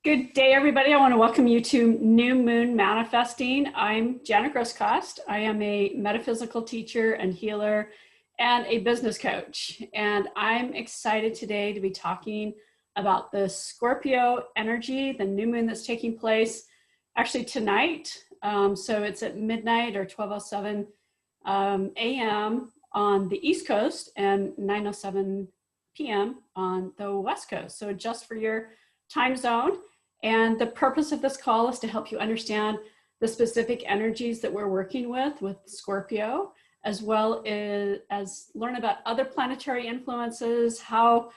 Good day, everybody. I want to welcome you to New Moon Manifesting. I'm Janet Grosskost. I am a metaphysical teacher and healer and a business coach. And I'm excited today to be talking about the Scorpio energy, the new moon that's taking place actually tonight. So it's at midnight or 12:07 a.m. on the East Coast and 9:07 p.m. on the West Coast. So just for your time zone. And the purpose of this call is to help you understand the specific energies that we're working with Scorpio, as well as learn about other planetary influences, how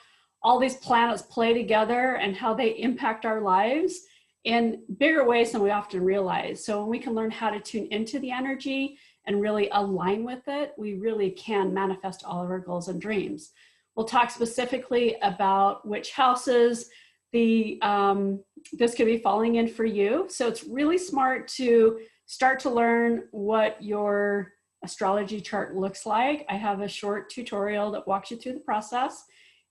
all these planets play together and how they impact our lives in bigger ways than we often realize. So when we can learn how to tune into the energy and really align with it, we really can manifest all of our goals and dreams. We'll talk specifically about which houses this could be falling in for you. So it's really smart to start to learn what your astrology chart looks like. I have a short tutorial that walks you through the process,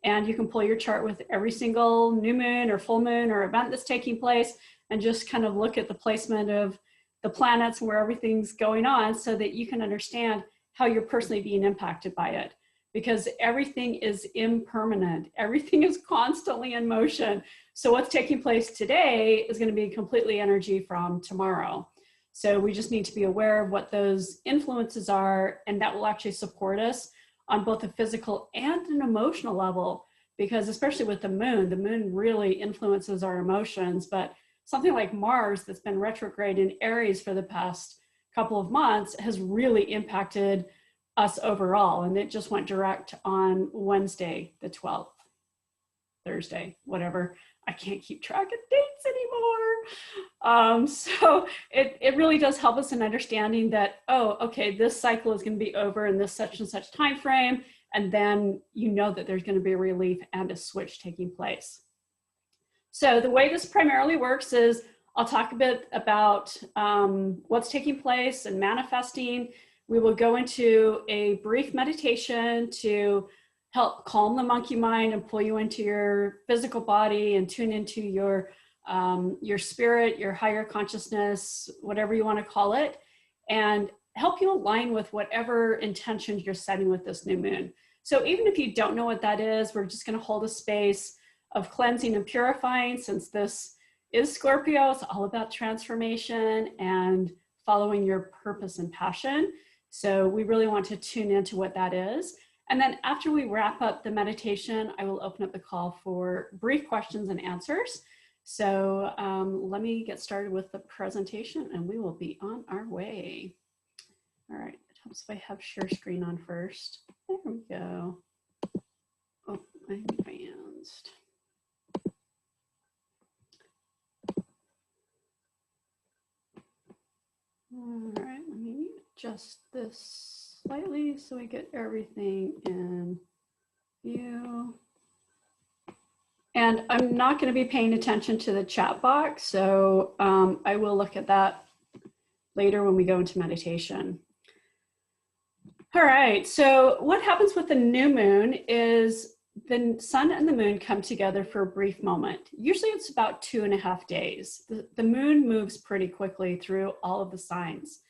and you can pull your chart with every single new moon or full moon or event that's taking place and just kind of look at the placement of the planets and where everything's going on so that you can understand how you're personally being impacted by it. Because everything is impermanent. Everything is constantly in motion. So what's taking place today is going to be completely energy from tomorrow. So we just need to be aware of what those influences are, and that will actually support us on both a physical and an emotional level, because especially with the moon really influences our emotions. But something like Mars that's been retrograde in Aries for the past couple of months has really impacted us overall, and it just went direct on Wednesday the 12th, Thursday, whatever. I can't keep track of dates anymore. So it really does help us in understanding that, oh, okay, this cycle is going to be over in this such and such time frame, and then you know that there's going to be a relief and a switch taking place. So the way this primarily works is I'll talk a bit about what's taking place and manifesting. We will go into a brief meditation to help calm the monkey mind and pull you into your physical body and tune into your spirit, your higher consciousness, whatever you want to call it, and help you align with whatever intentions you're setting with this new moon. So even if you don't know what that is, we're just going to hold a space of cleansing and purifying. Since this is Scorpio, it's all about transformation and following your purpose and passion. So we really want to tune into what that is. And then after we wrap up the meditation, I will open up the call for brief questions and answers. So let me get started with the presentation and we will be on our way. All right, it helps if I have share screen on first. There we go. Oh, I'm advanced. All right, let me adjust this slightly so we get everything in view. And I'm not going to be paying attention to the chat box, so I will look at that later when we go into meditation. All right, so what happens with the new moon is the sun and the moon come together for a brief moment. Usually it's about 2.5 days. The moon moves pretty quickly through all of the signs.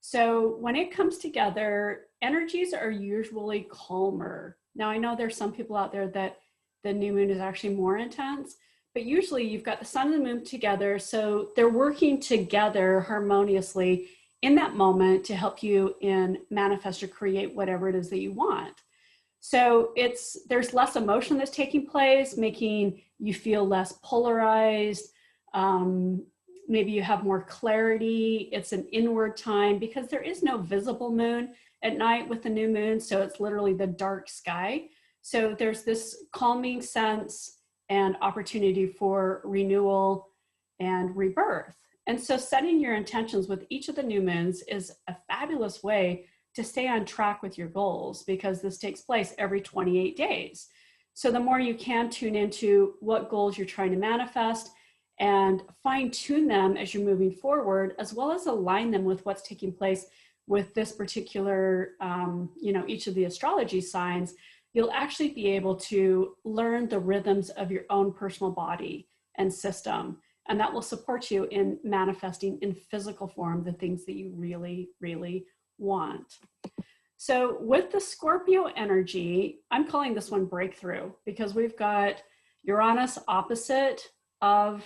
So when it comes together, energies are usually calmer. Now I know there's some people out there that the new moon is actually more intense, but usually you've got the sun and the moon together. So they're working together harmoniously in that moment to help you manifest or create whatever it is that you want. So there's less emotion that's taking place, making you feel less polarized. Maybe you have more clarity. It's an inward time because there is no visible moon at night with the new moon. So it's literally the dark sky. So there's this calming sense and opportunity for renewal and rebirth. And so setting your intentions with each of the new moons is a fabulous way to stay on track with your goals, because this takes place every 28 days. So the more you can tune into what goals you're trying to manifest and fine tune them as you're moving forward, as well as align them with what's taking place with this particular, each of the astrology signs, you'll actually be able to learn the rhythms of your own personal body and system And that will support you in manifesting in physical form the things that you really, really want. So with the Scorpio energy, I'm calling this one breakthrough, because we've got Uranus opposite of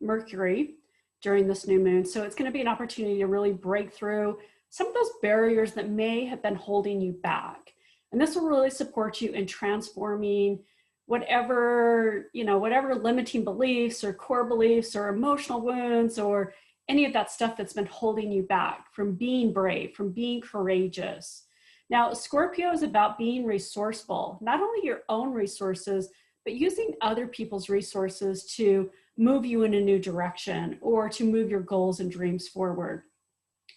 Mercury during this new moon. So it's going to be an opportunity to really break through some of those barriers that may have been holding you back. And this will really support you in transforming whatever, whatever limiting beliefs or core beliefs or emotional wounds or any of that stuff that's been holding you back from being brave, from being courageous. Now, Scorpio is about being resourceful, not only your own resources, but using other people's resources to move you in a new direction or to move your goals and dreams forward.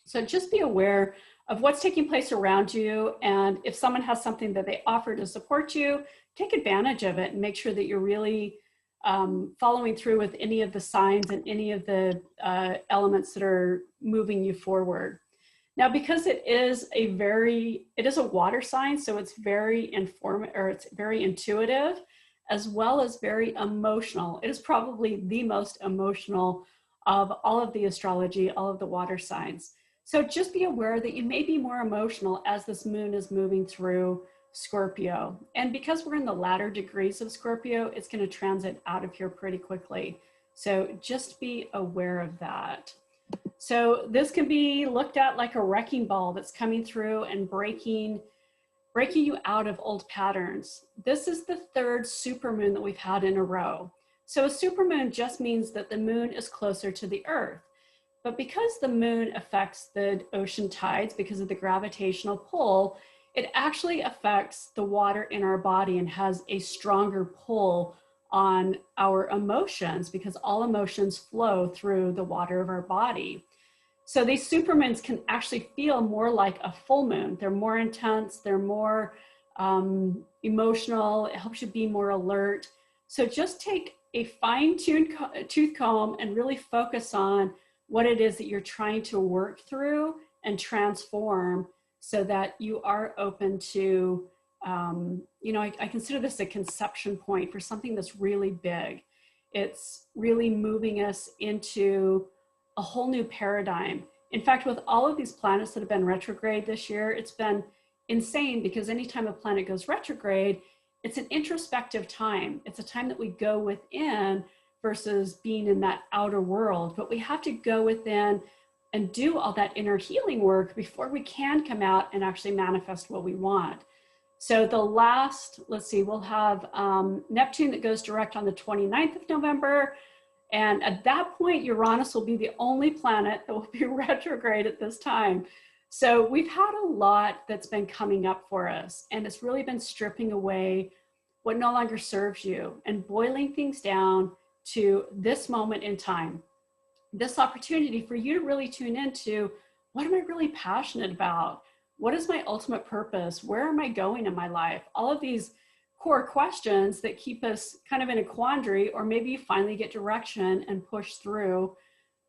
So just be aware of what's taking place around you. And if someone has something that they offer to support you, take advantage of it and make sure that you're really following through with any of the signs and any of the elements that are moving you forward. Now, because it is a water sign, so it's very it's very intuitive, as well as very emotional. It is probably the most emotional of all of the astrology, all of the water signs. So just be aware that you may be more emotional as this moon is moving through Scorpio. And because we're in the latter degrees of Scorpio, it's going to transit out of here pretty quickly. So just be aware of that. So this can be looked at like a wrecking ball that's coming through and breaking you out of old patterns. This is the third supermoon that we've had in a row. So a supermoon just means that the moon is closer to the earth. But because the moon affects the ocean tides because of the gravitational pull, it actually affects the water in our body and has a stronger pull on our emotions, because all emotions flow through the water of our body. So these supermoons can actually feel more like a full moon. They're more intense, they're more emotional, it helps you be more alert. So just take a fine-tuned tooth comb and really focus on what it is that you're trying to work through and transform, so that you are open to, I consider this a conception point for something that's really big. It's really moving us into a whole new paradigm. In fact, with all of these planets that have been retrograde this year, it's been insane, because anytime a planet goes retrograde, it's an introspective time. It's a time that we go within versus being in that outer world. But we have to go within and do all that inner healing work before we can come out and actually manifest what we want. So the last, we'll have Neptune that goes direct on the 29th of November. And at that point, Uranus will be the only planet that will be retrograde at this time. So we've had a lot that's been coming up for us, and it's really been stripping away what no longer serves you and boiling things down to this moment in time. This opportunity for you to really tune into, what am I really passionate about? What is my ultimate purpose? Where am I going in my life? All of these core questions that keep us kind of in a quandary, or maybe you finally get direction and push through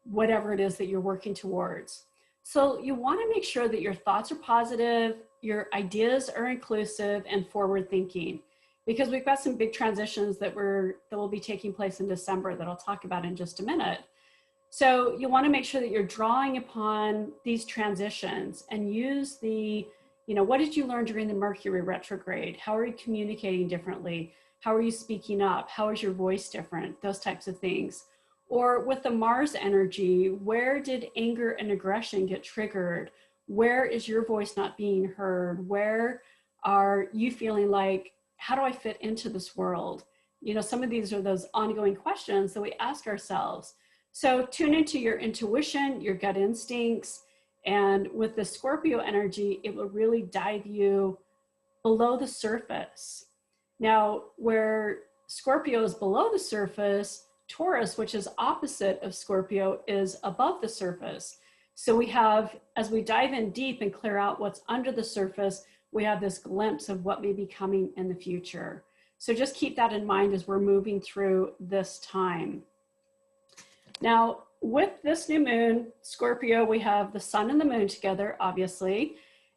whatever it is that you're working towards. So you want to make sure that your thoughts are positive, your ideas are inclusive and forward thinking, because we've got some big transitions that will be taking place in December that I'll talk about in just a minute. So you want to make sure that you're drawing upon these transitions and use what did you learn during the Mercury retrograde? How are you communicating differently? How are you speaking up? How is your voice different? Those types of things. Or with the Mars energy, where did anger and aggression get triggered? Where is your voice not being heard? Where are you feeling like, how do I fit into this world? Some of these are those ongoing questions that we ask ourselves. So tune into your intuition, your gut instincts, and with the Scorpio energy, it will really dive you below the surface. Now, where Scorpio is below the surface, Taurus, which is opposite of Scorpio, is above the surface. So we have, as we dive in deep and clear out what's under the surface, we have this glimpse of what may be coming in the future. So just keep that in mind as we're moving through this time. Now, with this new moon, Scorpio, we have the sun and the moon together, obviously,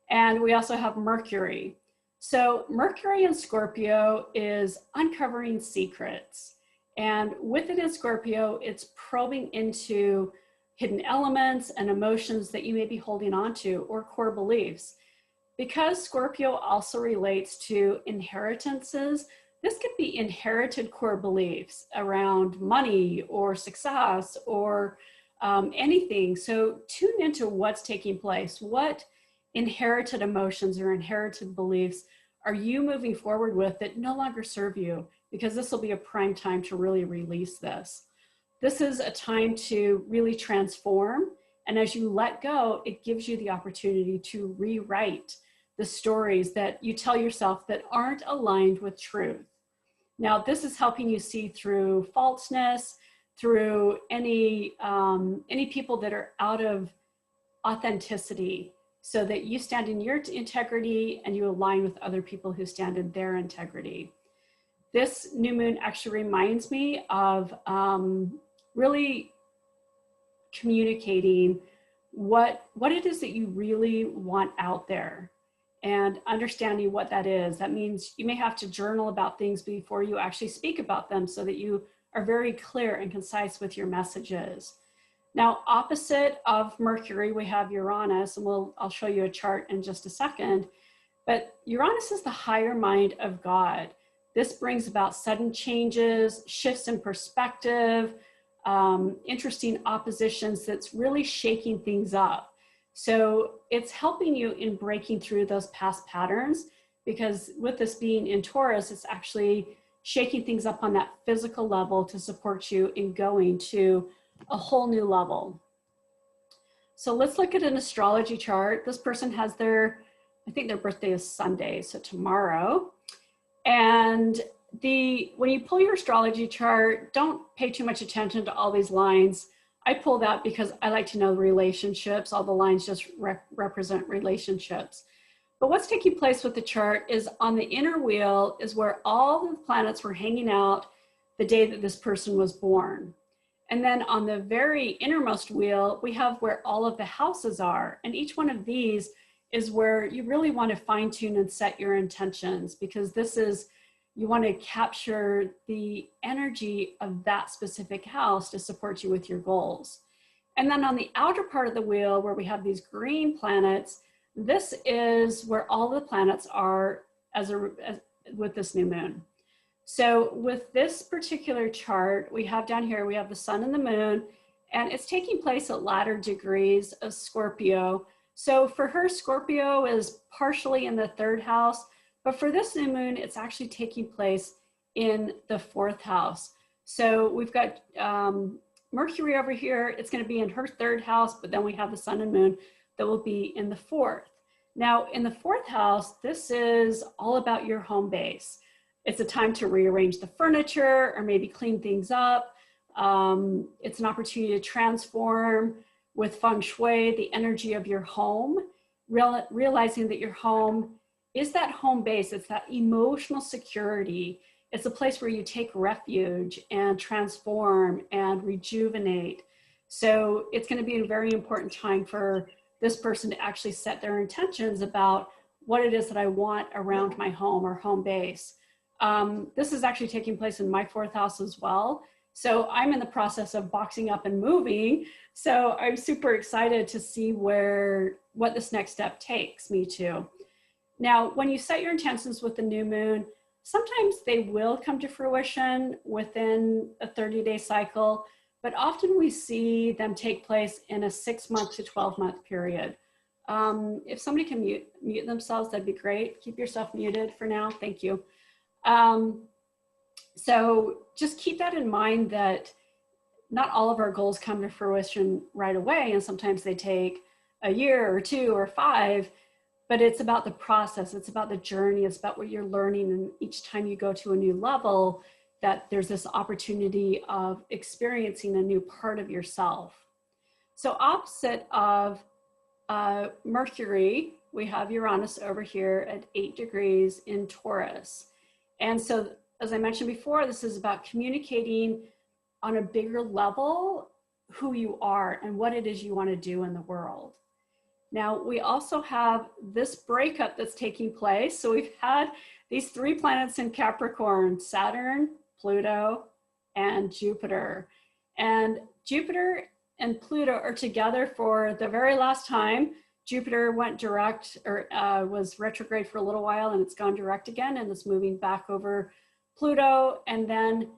and we also have Mercury. So Mercury in Scorpio is uncovering secrets. And with it in Scorpio, it's probing into hidden elements and emotions that you may be holding on to, or core beliefs. Because Scorpio also relates to inheritances, this could be inherited core beliefs around money or success or anything. So tune into what's taking place. What inherited emotions or inherited beliefs are you moving forward with that no longer serve you? Because this will be a prime time to really release this. This is a time to really transform. And as you let go, it gives you the opportunity to rewrite the stories that you tell yourself that aren't aligned with truth. Now, this is helping you see through falseness, through any people that are out of authenticity, so that you stand in your integrity and you align with other people who stand in their integrity. This new moon actually reminds me of really communicating what it is that you really want out there and understanding what that is. That means you may have to journal about things before you actually speak about them so that you are very clear and concise with your messages. Now, opposite of Mercury, we have Uranus, and I'll show you a chart in just a second. But Uranus is the higher mind of God. This brings about sudden changes, shifts in perspective, interesting oppositions that's really shaking things up. So it's helping you in breaking through those past patterns, because with this being in Taurus, it's actually shaking things up on that physical level to support you in going to a whole new level. So let's look at an astrology chart. This person has I think their birthday is Sunday, so tomorrow. And when you pull your astrology chart, don't pay too much attention to all these lines. I pull that because I like to know the relationships. All the lines just represent relationships. But what's taking place with the chart is on the inner wheel is where all the planets were hanging out the day that this person was born. And then on the very innermost wheel, we have where all of the houses are. And each one of these is where you really want to fine tune and set your intentions, because you want to capture the energy of that specific house to support you with your goals. And then on the outer part of the wheel where we have these green planets, this is where all the planets are with this new moon. So with this particular chart, we have down here, we have the sun and the moon, and it's taking place at latter degrees of Scorpio. So for her, Scorpio is partially in the third house, but for this new moon, it's actually taking place in the fourth house. So we've got Mercury over here. It's going to be in her third house, but then we have the sun and moon that will be in the fourth. Now, in the fourth house, this is all about your home base. It's a time to rearrange the furniture or maybe clean things up. It's an opportunity to transform with feng shui the energy of your home, realizing that your home is that home base. It's that emotional security. It's a place where you take refuge and transform and rejuvenate. So it's going to be a very important time for this person to actually set their intentions about what it is that I want around my home or home base. This is actually taking place in my fourth house as well. So I'm in the process of boxing up and moving. So I'm super excited to see what this next step takes me to. Now, when you set your intentions with the new moon, sometimes they will come to fruition within a 30-day cycle, but often we see them take place in a 6-month to 12-month period. If somebody can mute themselves, that'd be great. Keep yourself muted for now. Thank you. So just keep that in mind, that not all of our goals come to fruition right away, and sometimes they take a year or 2 or 5, but it's about the process. It's about the journey. It's about what you're learning. And each time you go to a new level, that there's this opportunity of experiencing a new part of yourself. So opposite of Mercury, we have Uranus over here at 8 degrees in Taurus. And so, as I mentioned before, this is about communicating on a bigger level who you are and what it is you want to do in the world. Now, we also have this breakup that's taking place. So we've had these 3 planets in Capricorn: Saturn, Pluto, and Jupiter. And Jupiter and Pluto are together for the very last time. Jupiter went direct, or was retrograde for a little while, and it's gone direct again, and it's moving back over Pluto. And then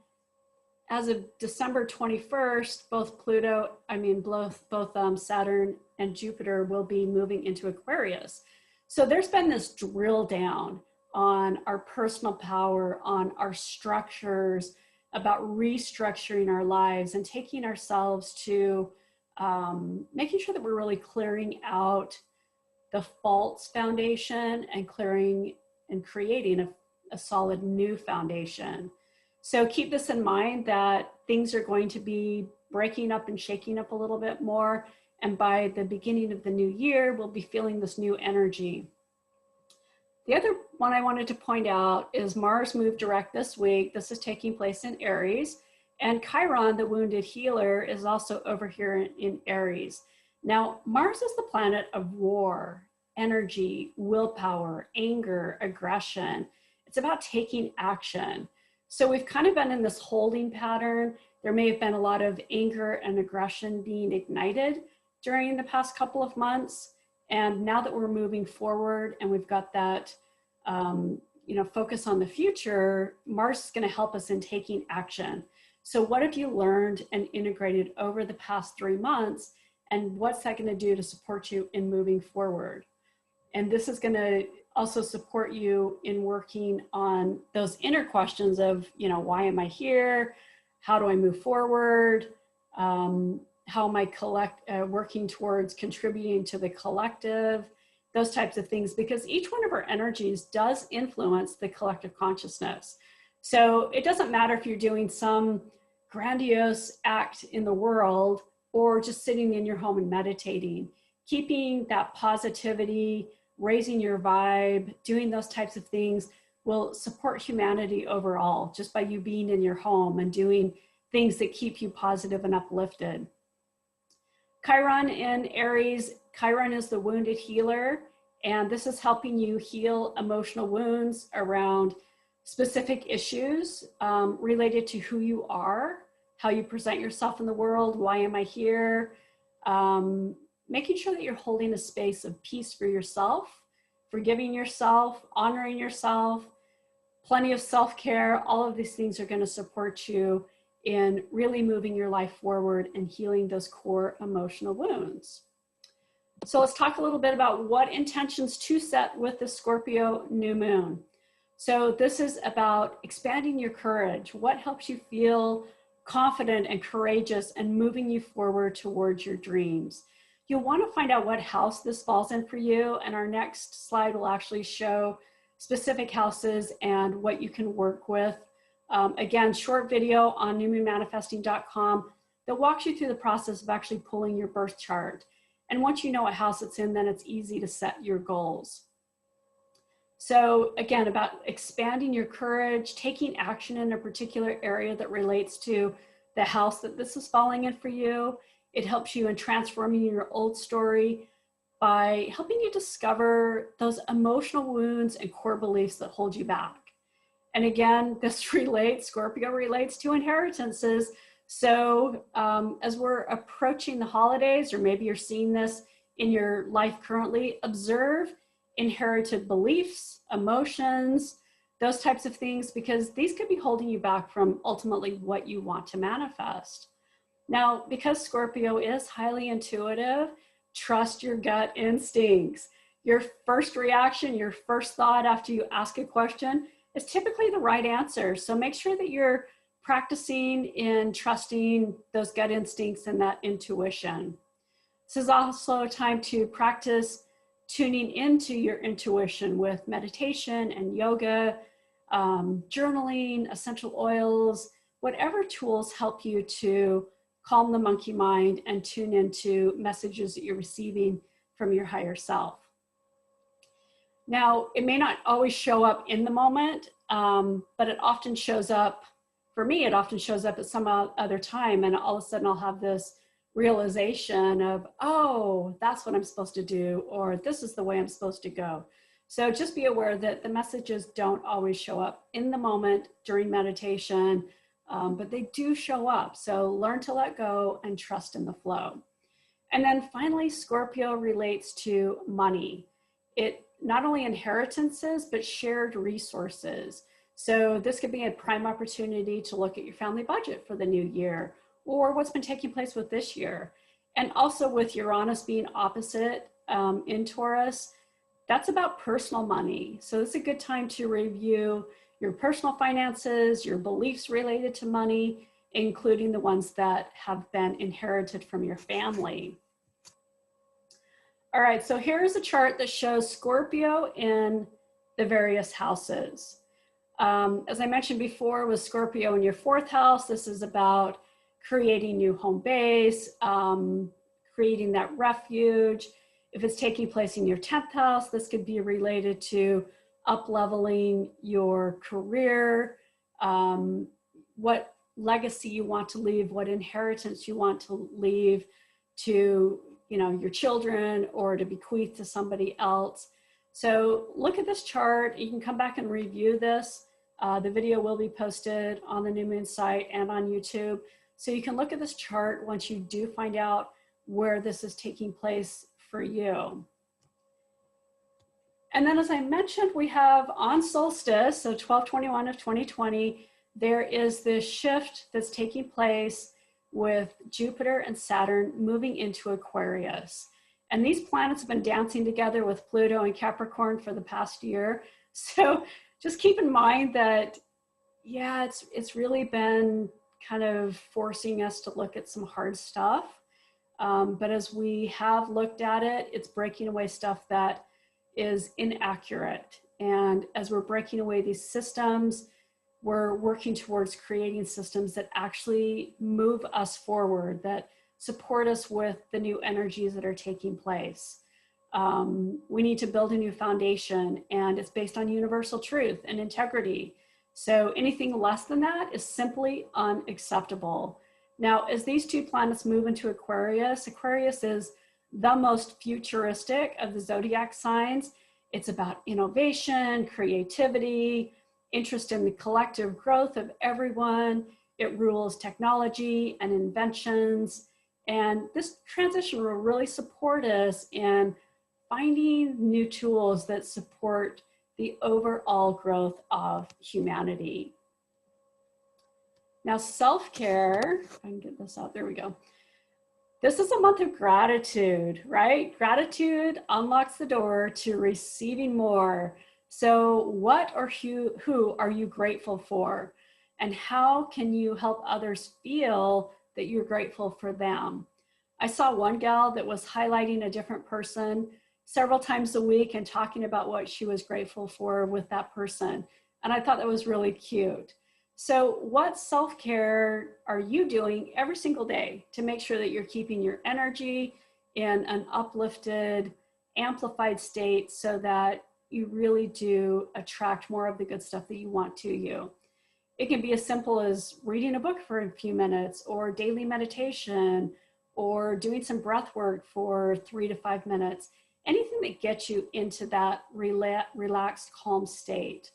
as of December 21st, both Saturn and Jupiter will be moving into Aquarius. So there's been this drill down on our personal power, on our structures, about restructuring our lives and taking ourselves to making sure that we're really clearing out the false foundation and clearing and creating a solid new foundation. So keep this in mind, that things are going to be breaking up and shaking up a little bit more. And by the beginning of the new year, we'll be feeling this new energy. The other one I wanted to point out is Mars moved direct this week. This is taking place in Aries. And Chiron, the wounded healer, is also over here in Aries. Now, Mars is the planet of war, energy, willpower, anger, aggression. It's about taking action. So we've kind of been in this holding pattern. There may have been a lot of anger and aggression being ignited during the past couple of months. And now that we're moving forward and we've got that focus on the future, Mars is going to help us in taking action. So what have you learned and integrated over the past 3 months? And what's that going to do to support you in moving forward? And this is going to also support you in working on those inner questions of, why am I here? How do I move forward? How am I working towards contributing to the collective? Those types of things, because each one of our energies does influence the collective consciousness. So it doesn't matter if you're doing some grandiose act in the world or just sitting in your home and meditating. Keeping that positivity, raising your vibe, doing those types of things will support humanity overall, just by you being in your home and doing things that keep you positive and uplifted. Chiron in Aries, Chiron is the wounded healer, and this is helping you heal emotional wounds around specific issues related to who you are, how you present yourself in the world, why am I here, making sure that you're holding a space of peace for yourself, forgiving yourself, honoring yourself, plenty of self-care. All of these things are going to support you in really moving your life forward and healing those core emotional wounds. So let's talk a little bit about what intentions to set with the Scorpio New Moon. So this is about expanding your courage. What helps you feel confident and courageous and moving you forward towards your dreams? You'll want to find out what house this falls in for you, and our next slide will actually show specific houses and what you can work with. Again, short video on newmoonmanifesting.com that walks you through the process of actually pulling your birth chart. And once you know what house it's in, then it's easy to set your goals. So again, about expanding your courage, taking action in a particular area that relates to the house that this is falling in for you. It helps you in transforming your old story by helping you discover those emotional wounds and core beliefs that hold you back. And again, Scorpio relates to inheritances. So as we're approaching the holidays, or maybe you're seeing this in your life currently, observe inherited beliefs, emotions, those types of things, because these could be holding you back from ultimately what you want to manifest. Now, because Scorpio is highly intuitive, trust your gut instincts. Your first reaction, your first thought after you ask a question is typically the right answer. So make sure that you're practicing in trusting those gut instincts and that intuition. This is also a time to practice tuning into your intuition with meditation and yoga, journaling, essential oils, whatever tools help you to calm the monkey mind and tune into messages that you're receiving from your higher self. Now, it may not always show up in the moment, but it often shows up, for me, it often shows up at some other time, and all of a sudden I'll have this realization of, oh, that's what I'm supposed to do, or this is the way I'm supposed to go. So just be aware that the messages don't always show up in the moment during meditation, but they do show up. So learn to let go and trust in the flow. And then finally, Scorpio relates to money. It not only inheritances, but shared resources. So this could be a prime opportunity to look at your family budget for the new year, or what's been taking place with this year. And also with Uranus being opposite in Taurus, that's about personal money. So it's a good time to review your personal finances, your beliefs related to money, including the ones that have been inherited from your family. All right, so here's a chart that shows Scorpio in the various houses. As I mentioned before, with Scorpio in your 4th house, this is about creating new home base, creating that refuge. If it's taking place in your 10th house, this could be related to up-leveling your career, what legacy you want to leave, what inheritance you want to leave to your children or to bequeath to somebody else. So look at this chart. You can come back and review this. The video will be posted on the New Moon site and on YouTube. So you can look at this chart once you do find out where this is taking place for you. And then, as I mentioned, we have on solstice, so 12/21 of 2020, there is this shift that's taking place with Jupiter and Saturn moving into Aquarius. And these planets have been dancing together with Pluto and Capricorn for the past year. So just keep in mind that, yeah, it's really been kind of forcing us to look at some hard stuff. But as we have looked at it, it's breaking away stuff that is inaccurate. And as we're breaking away these systems, we're working towards creating systems that actually move us forward, that support us with the new energies that are taking place. We need to build a new foundation, and it's based on universal truth and integrity. So anything less than that is simply unacceptable. Now, as these two planets move into Aquarius, Aquarius is the most futuristic of the zodiac signs. It's about innovation, creativity, interest in the collective growth of everyone. It rules technology and inventions. And this transition will really support us in finding new tools that support the overall growth of humanity. Now, self-care, if I can get this out, there we go. This is a month of gratitude, right? Gratitude unlocks the door to receiving more. So what or who are you grateful for? And how can you help others feel that you're grateful for them? I saw one gal that was highlighting a different person several times a week and talking about what she was grateful for with that person. And I thought that was really cute. So what self-care are you doing every single day to make sure that you're keeping your energy in an uplifted, amplified state so that you really do attract more of the good stuff that you want to you? It can be as simple as reading a book for a few minutes, or daily meditation, or doing some breath work for 3 to 5 minutes. Anything that gets you into that relaxed, calm state.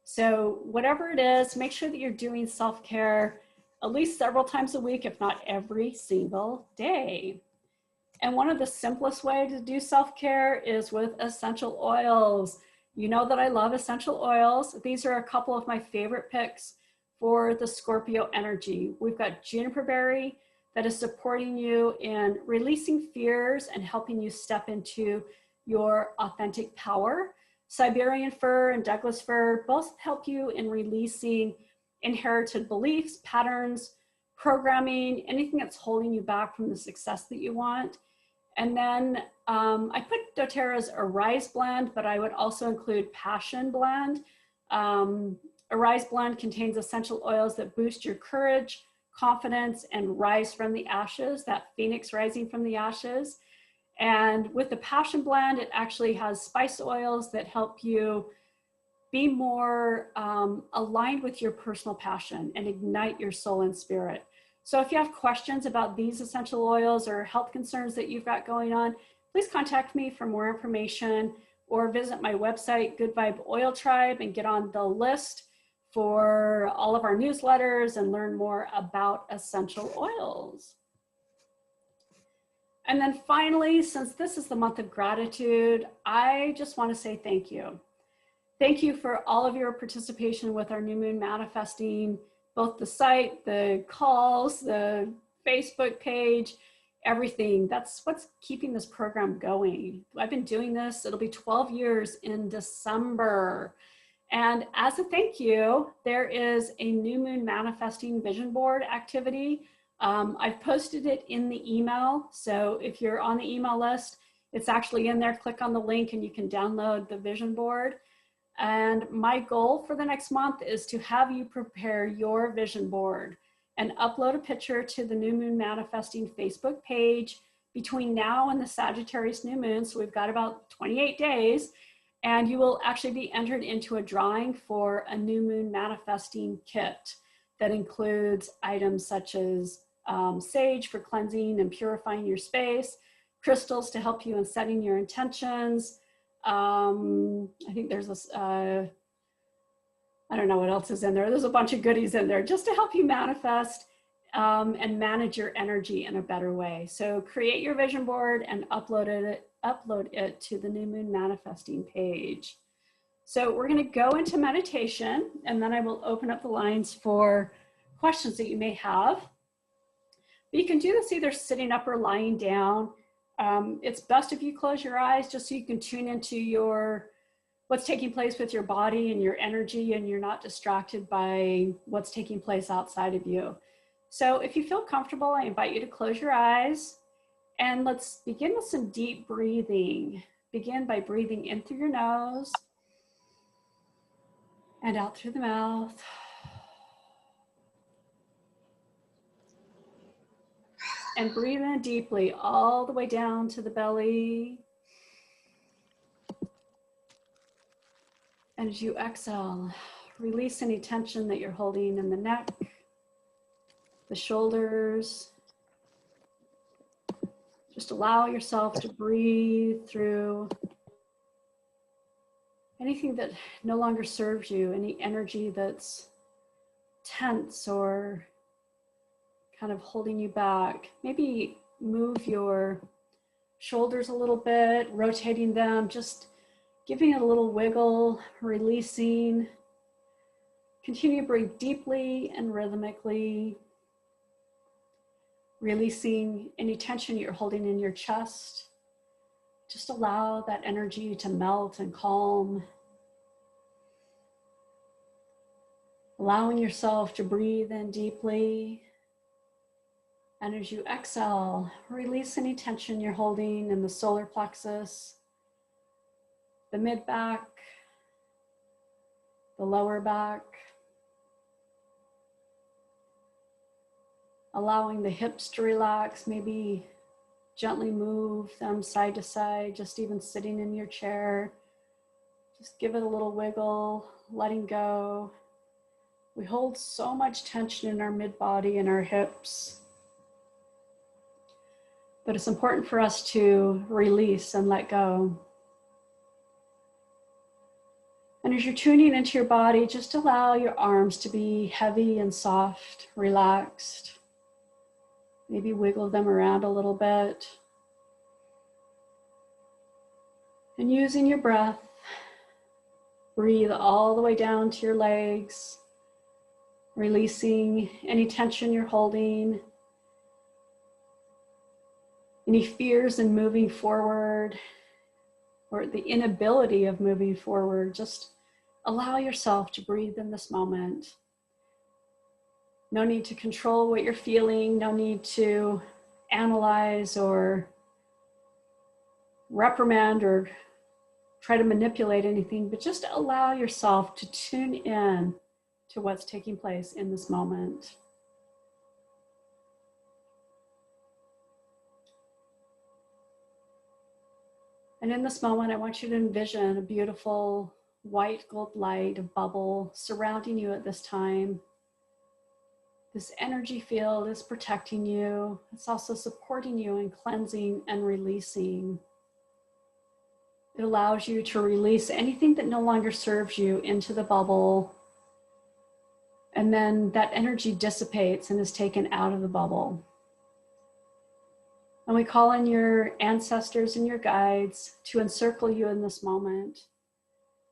So whatever it is, make sure that you're doing self-care at least several times a week, if not every single day. And one of the simplest ways to do self-care is with essential oils. You know that I love essential oils. These are a couple of my favorite picks for the Scorpio energy. We've got juniper berry that is supporting you in releasing fears and helping you step into your authentic power. Siberian fir and Douglas fir both help you in releasing inherited beliefs, patterns, programming, anything that's holding you back from the success that you want. And then I put doTERRA's Arise blend, but I would also include Passion blend. Arise blend contains essential oils that boost your courage, confidence, and rise from the ashes, that phoenix rising from the ashes. And with the Passion blend, it actually has spice oils that help you be more aligned with your personal passion and ignite your soul and spirit. So if you have questions about these essential oils or health concerns that you've got going on, please contact me for more information, or visit my website, Good Vibe Oil Tribe, and get on the list for all of our newsletters and learn more about essential oils. And then finally, since this is the month of gratitude, I just want to say thank you. Thank you for all of your participation with our New Moon Manifesting, both the site, the calls, the Facebook page, everything. That's what's keeping this program going. I've been doing this, it'll be 12 years in December. And as a thank you, there is a New Moon Manifesting Vision Board activity. I've posted it in the email. So if you're on the email list, it's actually in there. Click on the link and you can download the vision board. And my goal for the next month is to have you prepare your vision board and upload a picture to the New Moon Manifesting Facebook page between now and the Sagittarius new moon. So we've got about 28 days, and you will actually be entered into a drawing for a New Moon Manifesting kit that includes items such as sage for cleansing and purifying your space, crystals to help you in setting your intentions. I think there's this, I don't know what else is in there. There's a bunch of goodies in there just to help you manifest and manage your energy in a better way. So create your vision board and upload it to the New Moon Manifesting page. So we're going to go into meditation, and then I will open up the lines for questions that you may have. But you can do this either sitting up or lying down. It's best if you close your eyes just so you can tune into what's taking place with your body and your energy, and you're not distracted by what's taking place outside of you. So if you feel comfortable, I invite you to close your eyes, and let's begin with some deep breathing. Begin by breathing in through your nose and out through the mouth. And breathe in deeply all the way down to the belly. And as you exhale, release any tension that you're holding in the neck, the shoulders. Just allow yourself to breathe through anything that no longer serves you, any energy that's tense or kind of holding you back. Maybe move your shoulders a little bit, rotating them, just giving it a little wiggle, releasing. Continue to breathe deeply and rhythmically, releasing any tension you're holding in your chest. Just allow that energy to melt and calm. Allowing yourself to breathe in deeply. And as you exhale, release any tension you're holding in the solar plexus, the mid back, the lower back. Allowing the hips to relax, maybe gently move them side to side, just even sitting in your chair. Just give it a little wiggle, letting go. We hold so much tension in our mid-body and our hips. But it's important for us to release and let go. And as you're tuning into your body, just allow your arms to be heavy and soft, relaxed. Maybe wiggle them around a little bit. And using your breath, breathe all the way down to your legs, releasing any tension you're holding. Any fears in moving forward or the inability of moving forward, just allow yourself to breathe in this moment. No need to control what you're feeling, no need to analyze or reprimand or try to manipulate anything, but just allow yourself to tune in to what's taking place in this moment. And in this moment, I want you to envision a beautiful white gold light, a bubble surrounding you at this time. This energy field is protecting you. It's also supporting you in cleansing and releasing. It allows you to release anything that no longer serves you into the bubble. And then that energy dissipates and is taken out of the bubble. And we call in your ancestors and your guides to encircle you in this moment.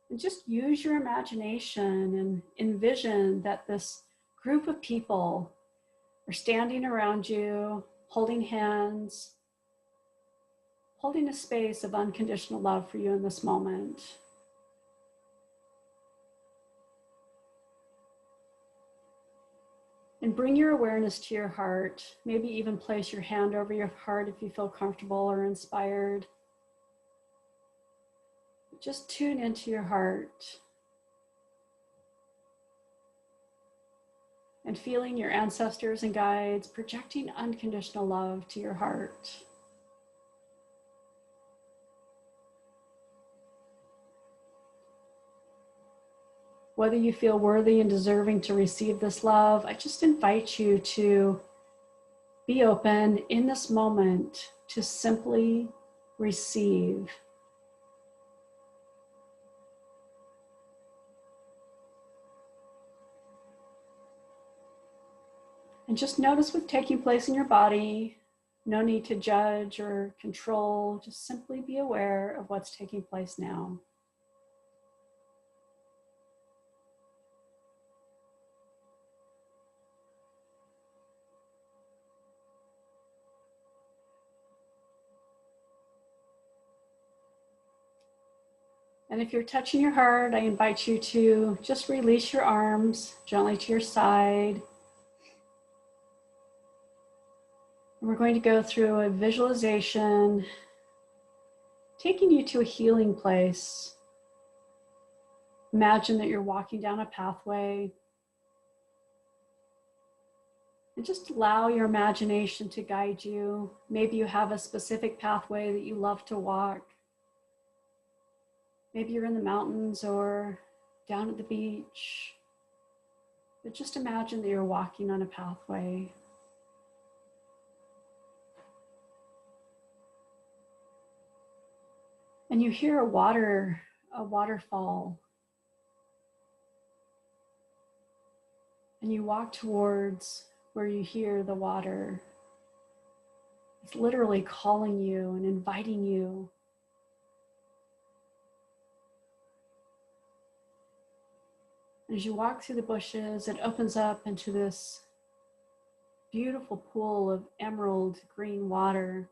And just use your imagination and envision that this group of people are standing around you, holding hands, holding a space of unconditional love for you in this moment. And bring your awareness to your heart. Maybe even place your hand over your heart if you feel comfortable or inspired. Just tune into your heart. And feeling your ancestors and guides projecting unconditional love to your heart. Whether you feel worthy and deserving to receive this love, I just invite you to be open in this moment to simply receive. And just notice what's taking place in your body. No need to judge or control, just simply be aware of what's taking place now. And if you're touching your heart, I invite you to just release your arms gently to your side. And we're going to go through a visualization, taking you to a healing place. Imagine that you're walking down a pathway. And just allow your imagination to guide you. Maybe you have a specific pathway that you love to walk. Maybe you're in the mountains or down at the beach. But just imagine that you're walking on a pathway. And you hear a waterfall. And you walk towards where you hear the water. It's literally calling you and inviting you. As you walk through the bushes, it opens up into this beautiful pool of emerald green water.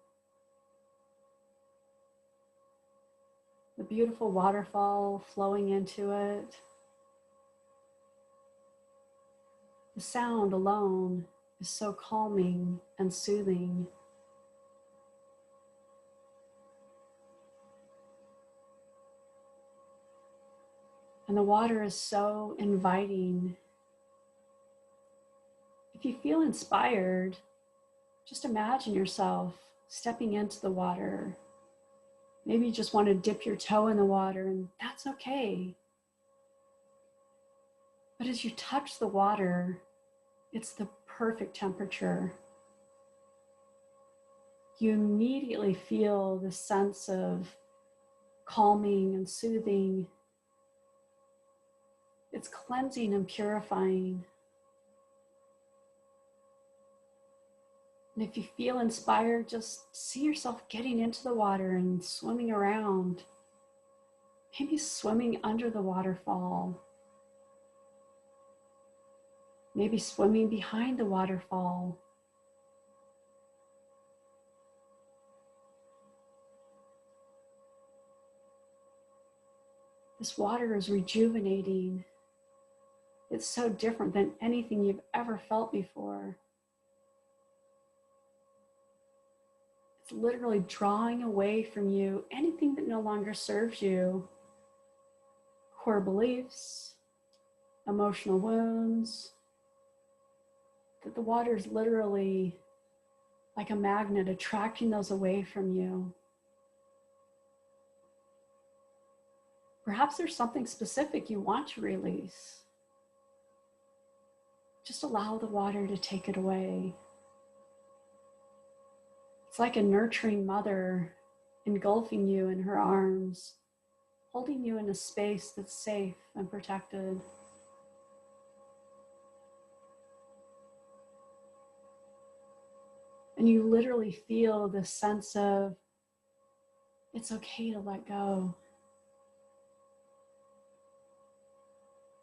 The beautiful waterfall flowing into it. The sound alone is so calming and soothing. And the water is so inviting. If you feel inspired, just imagine yourself stepping into the water. Maybe you just want to dip your toe in the water, and that's okay. But as you touch the water, it's the perfect temperature. You immediately feel the sense of calming and soothing. It's cleansing and purifying. And if you feel inspired, just see yourself getting into the water and swimming around. Maybe swimming under the waterfall. Maybe swimming behind the waterfall. This water is rejuvenating. It's so different than anything you've ever felt before. It's literally drawing away from you anything that no longer serves you. Core beliefs, emotional wounds. That the water is literally like a magnet attracting those away from you. Perhaps there's something specific you want to release. Just allow the water to take it away. It's like a nurturing mother engulfing you in her arms, holding you in a space that's safe and protected. And you literally feel this sense of, it's okay to let go.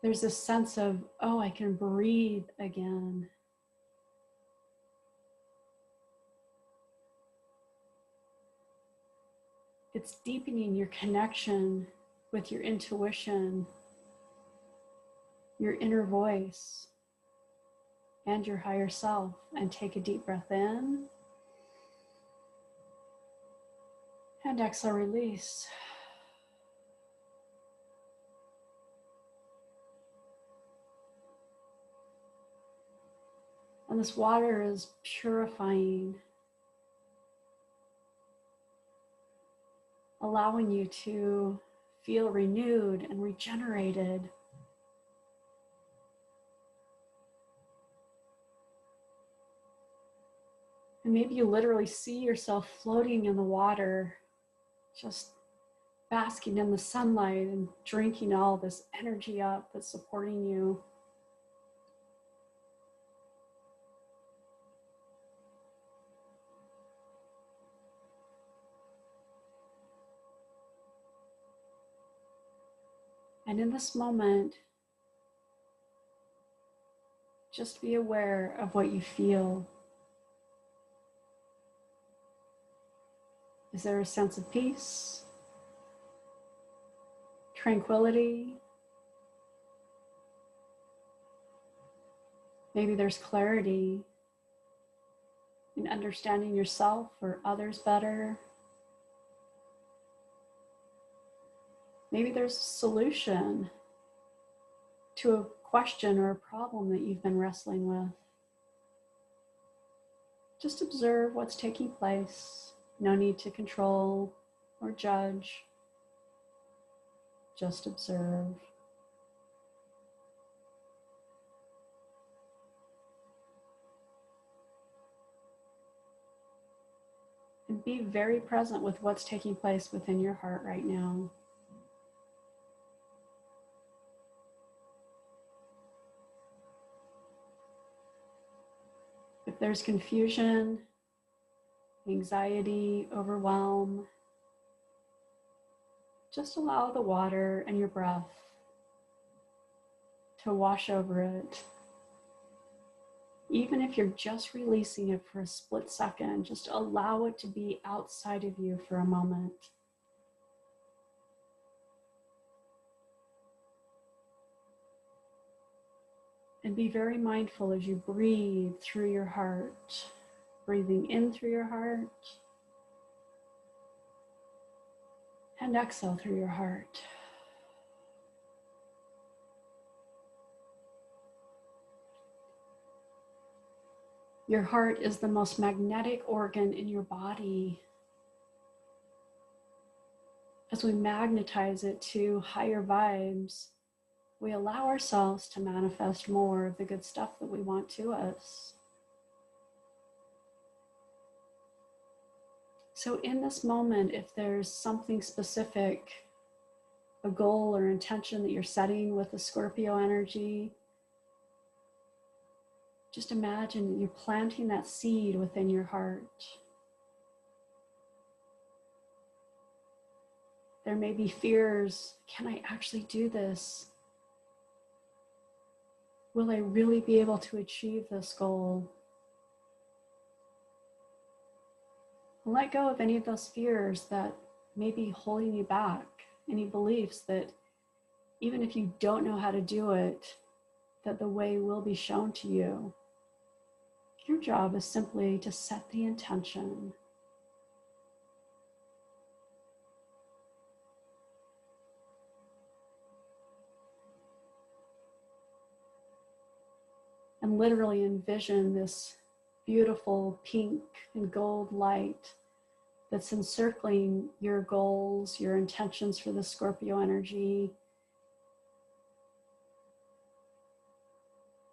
There's this sense of, oh, I can breathe again. It's deepening your connection with your intuition, your inner voice, and your higher self. And take a deep breath in. And exhale, release. And this water is purifying, allowing you to feel renewed and regenerated. And maybe you literally see yourself floating in the water, just basking in the sunlight and drinking all this energy up that's supporting you. And in this moment, just be aware of what you feel. Is there a sense of peace, tranquility? Maybe there's clarity in understanding yourself or others better. Maybe there's a solution to a question or a problem that you've been wrestling with. Just observe what's taking place. No need to control or judge. Just observe. And be very present with what's taking place within your heart right now. If there's confusion, anxiety, overwhelm, just allow the water and your breath to wash over it. Even if you're just releasing it for a split second, just allow it to be outside of you for a moment. And be very mindful as you breathe through your heart, breathing in through your heart and exhale through your heart. Your heart is the most magnetic organ in your body. As we magnetize it to higher vibes, we allow ourselves to manifest more of the good stuff that we want to us. So in this moment, if there's something specific, a goal or intention that you're setting with the Scorpio energy, just imagine that you're planting that seed within your heart. There may be fears. Can I actually do this? Will I really be able to achieve this goal? Let go of any of those fears that may be holding you back, any beliefs that even if you don't know how to do it, that the way will be shown to you. Your job is simply to set the intention. And literally envision this beautiful pink and gold light that's encircling your goals, your intentions for the Scorpio energy.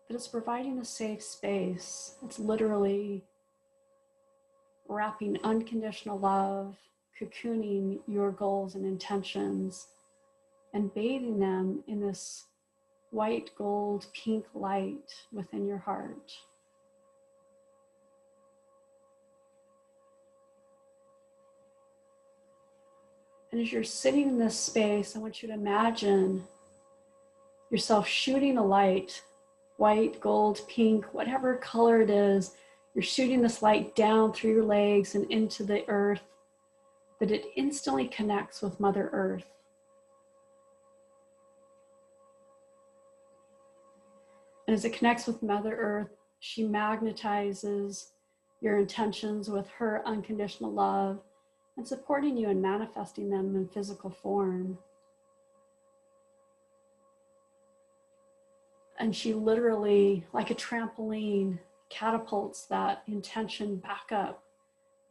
That it's providing a safe space. It's literally wrapping unconditional love, cocooning your goals and intentions, and bathing them in this white, gold, pink light within your heart. And as you're sitting in this space, I want you to imagine yourself shooting a light, white, gold, pink, whatever color it is. You're shooting this light down through your legs and into the earth, that it instantly connects with Mother Earth. And as it connects with Mother Earth, she magnetizes your intentions with her unconditional love and supporting you in manifesting them in physical form. And she literally, like a trampoline, catapults that intention back up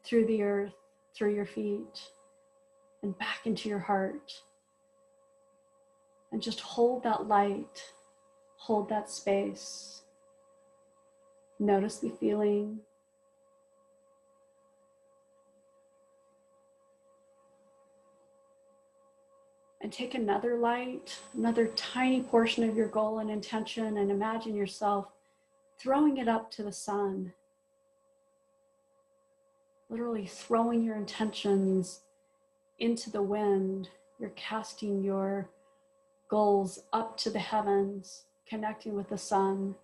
through the earth, through your feet, and back into your heart. And just hold that light, hold that space. Notice the feeling. And take another light, another tiny portion of your goal and intention, and imagine yourself throwing it up to the sun. Literally throwing your intentions into the wind. You're casting your goals up to the heavens, connecting with the sun,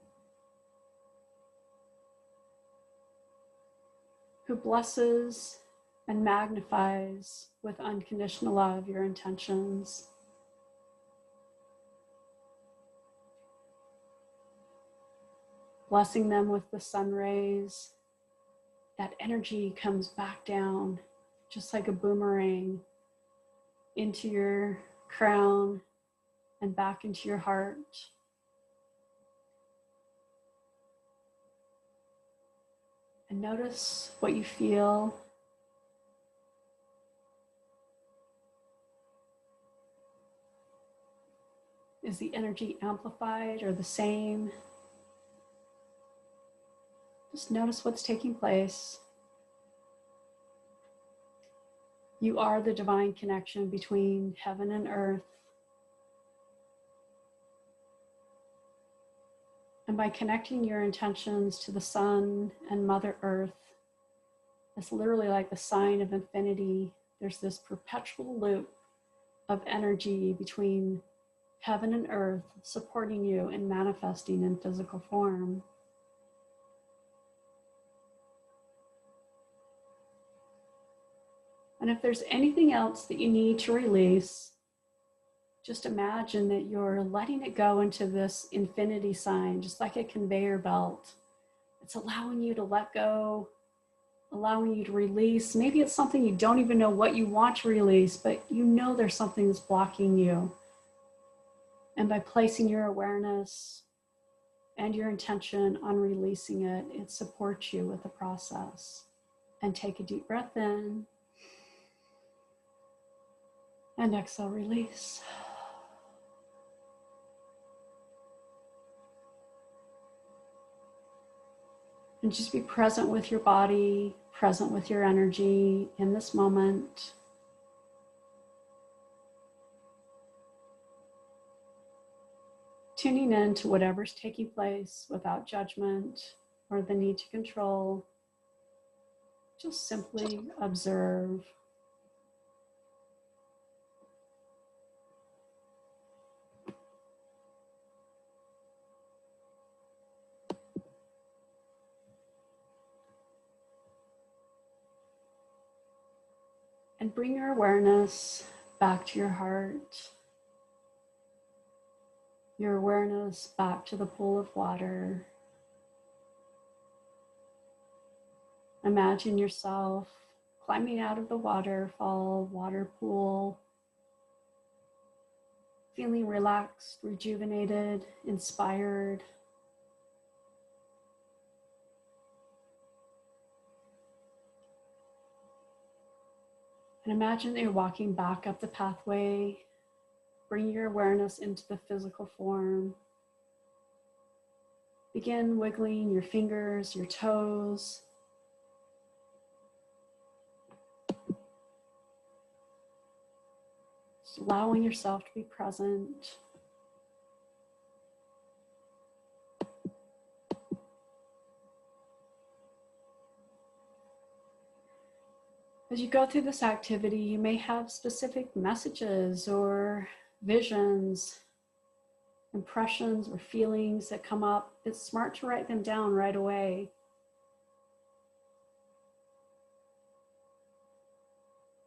who blesses and magnifies with unconditional love your intentions. Blessing them with the sun rays. That energy comes back down, just like a boomerang, into your crown and back into your heart. And notice what you feel. Is the energy amplified or the same? Just notice what's taking place. You are the divine connection between heaven and earth. And by connecting your intentions to the sun and Mother Earth, it's literally like the sign of infinity. There's this perpetual loop of energy between heaven and earth, supporting you in manifesting in physical form. And if there's anything else that you need to release, just imagine that you're letting it go into this infinity sign, just like a conveyor belt. It's allowing you to let go, allowing you to release. Maybe it's something you don't even know what you want to release, but you know there's something that's blocking you. And by placing your awareness and your intention on releasing it, it supports you with the process. And take a deep breath in. And exhale, release. And just be present with your body, present with your energy in this moment. Tuning in to whatever's taking place without judgment or the need to control. Just simply observe. And bring your awareness back to your heart. Your awareness back to the pool of water. Imagine yourself climbing out of the waterfall, water pool, feeling relaxed, rejuvenated, inspired. And imagine that you're walking back up the pathway. Bring your awareness into the physical form. Begin wiggling your fingers, your toes. Just allowing yourself to be present. As you go through this activity, you may have specific messages or visions, impressions or feelings that come up. It's smart to write them down right away.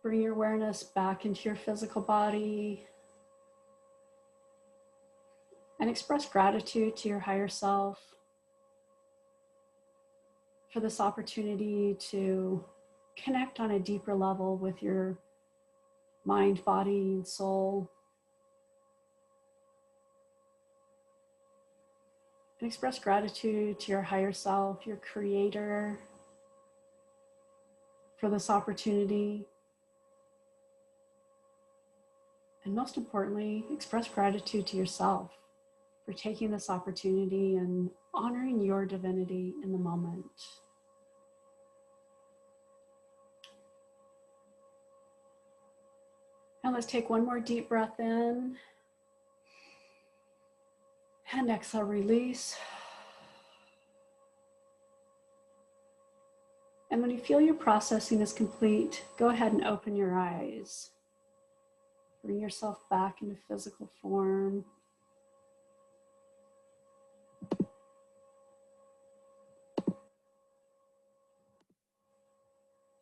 Bring your awareness back into your physical body and express gratitude to your higher self for this opportunity to connect on a deeper level with your mind, body, and soul. And express gratitude to your higher self, your creator, for this opportunity. And most importantly, express gratitude to yourself for taking this opportunity and honoring your divinity in the moment. And let's take one more deep breath in. And exhale, release. And when you feel your processing is complete, go ahead and open your eyes. Bring yourself back into physical form.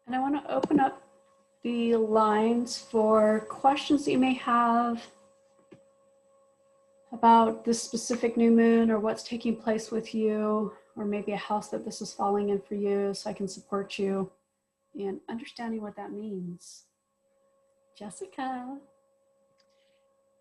And I want to open up the lines for questions that you may have about this specific new moon or what's taking place with you, or maybe a house that this is falling in for you, so I can support you in understanding what that means. Jessica.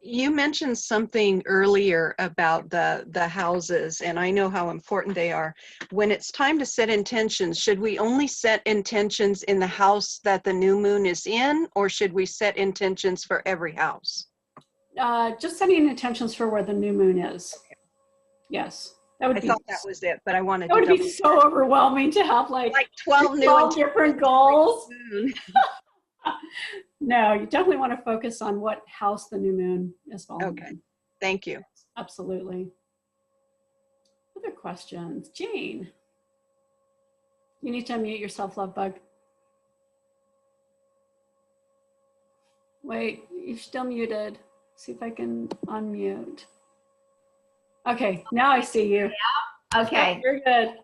You mentioned something earlier about the houses, and I know how important they are. When it's time to set intentions, should we only set intentions in the house that the new moon is in, or should we set intentions for every house? Just setting intentions for where the new moon is. Yes. That would I thought that was it, but I wanted to. That would be so overwhelming to have like 12 different goals. No, you definitely want to focus on what house the new moon is falling in. Okay, thank you. Absolutely. Other questions? Jane. You need to unmute yourself, love bug. Wait, you're still muted. See if I can unmute. Okay, now I see you. Yeah. Okay. You're good.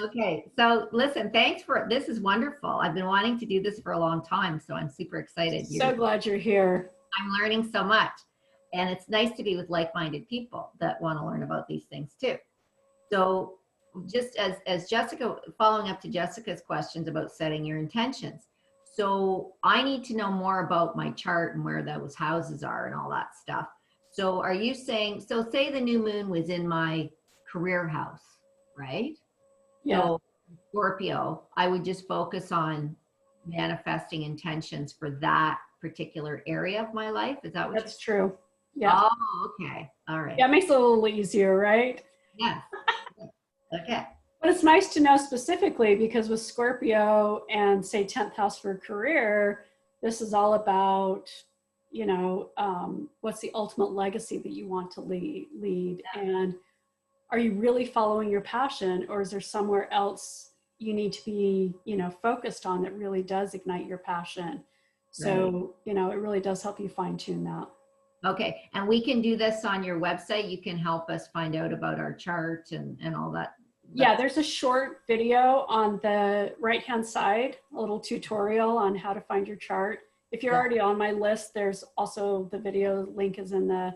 Okay, so listen, thanks for, this is wonderful. I've been wanting to do this for a long time, so I'm super excited. So glad you're here. I'm learning so much. And it's nice to be with like-minded people that want to learn about these things too. So just as Jessica, following up to Jessica's questions about setting your intentions. So I need to know more about my chart and where those houses are and all that stuff. So are you saying, so say the new moon was in my career house, right? Yeah. So Scorpio, I would just focus on manifesting intentions for that particular area of my life. Is that what That's true? Yeah. Oh, okay. All right. Yeah, it makes it a little easier, right? Yes. Okay. But it's nice to know specifically, because with Scorpio and say 10th house for career, this is all about, you know, what's the ultimate legacy that you want to lead. Yeah. And are you really following your passion, or is there somewhere else you need to be, you know, focused on that really does ignite your passion? So, right. You know, it really does help you fine tune that. Okay. And we can do this on your website. You can help us find out about our chart and all that. Yeah, there's a short video on the right-hand side, a little tutorial on how to find your chart. If you're already on my list, there's also the video link is in the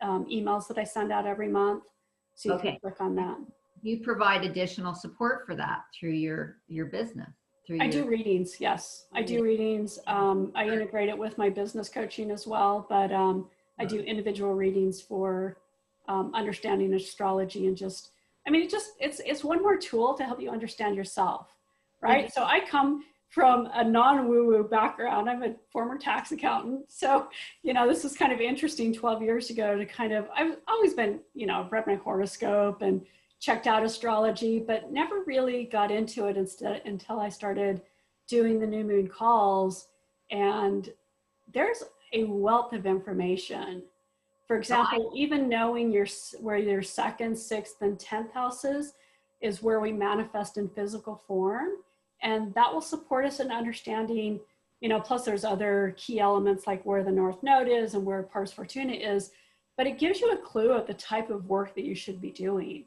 emails that I send out every month. So you can click on that. You provide additional support for that through your business. I do readings, yes. I do readings. I integrate it with my business coaching as well, but I do individual readings for understanding astrology and just, I mean, it's one more tool to help you understand yourself, right? Mm-hmm. So I come from a non-woo-woo background. I'm a former tax accountant. So, you know, this is kind of interesting 12 years ago to kind of, I've always been, you know, read my horoscope and checked out astrology, but never really got into it until I started doing the new moon calls. And there's a wealth of information. For example, even knowing where your second, sixth, and 10th houses is where we manifest in physical form. And that will support us in understanding, plus there's other key elements like where the North Node is and where Pars Fortuna is, but it gives you a clue of the type of work that you should be doing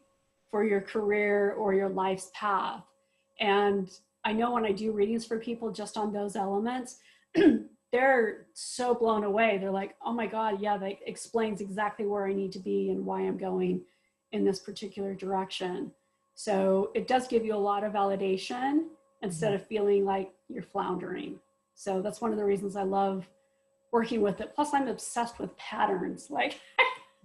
for your career or your life's path. And I know when I do readings for people just on those elements, they're so blown away. They're like, oh my God, yeah, that explains exactly where I need to be and why I'm going in this particular direction. So it does give you a lot of validation instead of feeling like you're floundering. So that's one of the reasons I love working with it. Plus I'm obsessed with patterns. Like,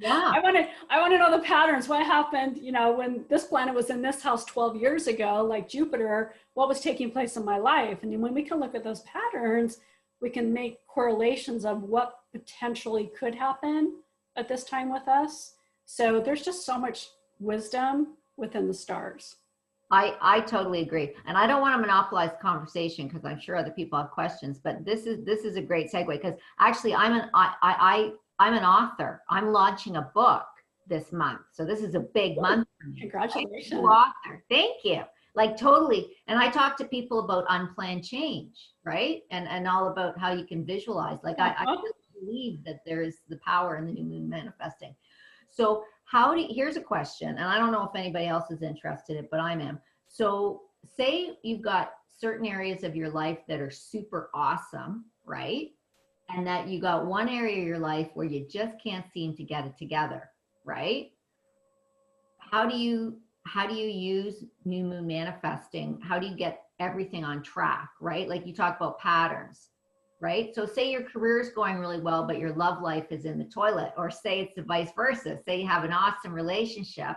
Yeah. I want to know the patterns. What happened, when this planet was in this house 12 years ago, like Jupiter, what was taking place in my life? And when we can look at those patterns, we can make correlations of what potentially could happen at this time with us. So there's just so much wisdom within the stars. I totally agree. And I don't want to monopolize the conversation because I'm sure other people have questions, but this is a great segue because actually I'm an author. I'm launching a book this month. So this is a big month for me. Congratulations. Author. Thank you. Like totally. And I talk to people about unplanned change, right? And all about how you can visualize. Like I really believe that there is the power in the new moon manifesting. So here's a question, and I don't know if anybody else is interested in it, but I am. So say you've got certain areas of your life that are super awesome, right? And that you got one area of your life where you just can't seem to get it together, right? How do you use new moon manifesting? How do you get everything on track, right? Like you talk about patterns, right? So say your career is going really well, but your love life is in the toilet, or say it's the vice versa. Say you have an awesome relationship,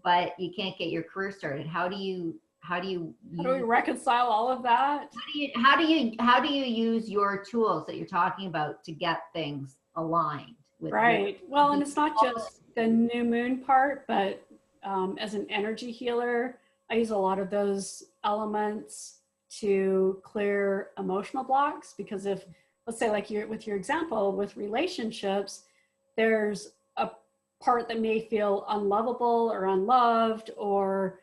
but you can't get your career started. How do we reconcile all of that? How do you use your tools that you're talking about to get things aligned with? Right. Well, and it's not just the new moon part, but as an energy healer, I use a lot of those elements to clear emotional blocks, because if, let's say like with your example with relationships, there's a part that may feel unlovable or unloved or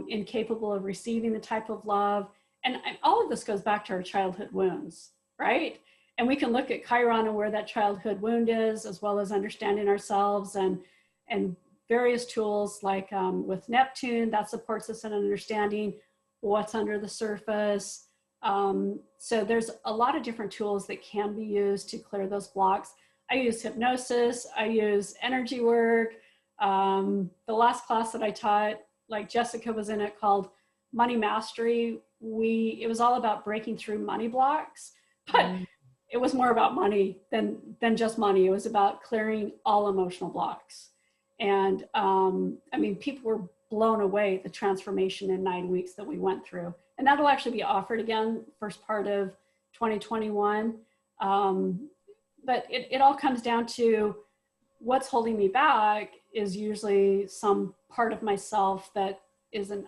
incapable of receiving the type of love. And all of this goes back to our childhood wounds, right? And we can look at Chiron and where that childhood wound is, as well as understanding ourselves and various tools like with Neptune, that supports us in understanding what's under the surface. So there's a lot of different tools that can be used to clear those blocks. I use hypnosis, I use energy work. The last class that I taught, like Jessica was in it, called Money Mastery. It was all about breaking through money blocks, but it was more about money than just money. It was about clearing all emotional blocks. And people were blown away the transformation in 9 weeks that we went through. And that'll actually be offered again first part of 2021. But it all comes down to what's holding me back is usually some part of myself that is an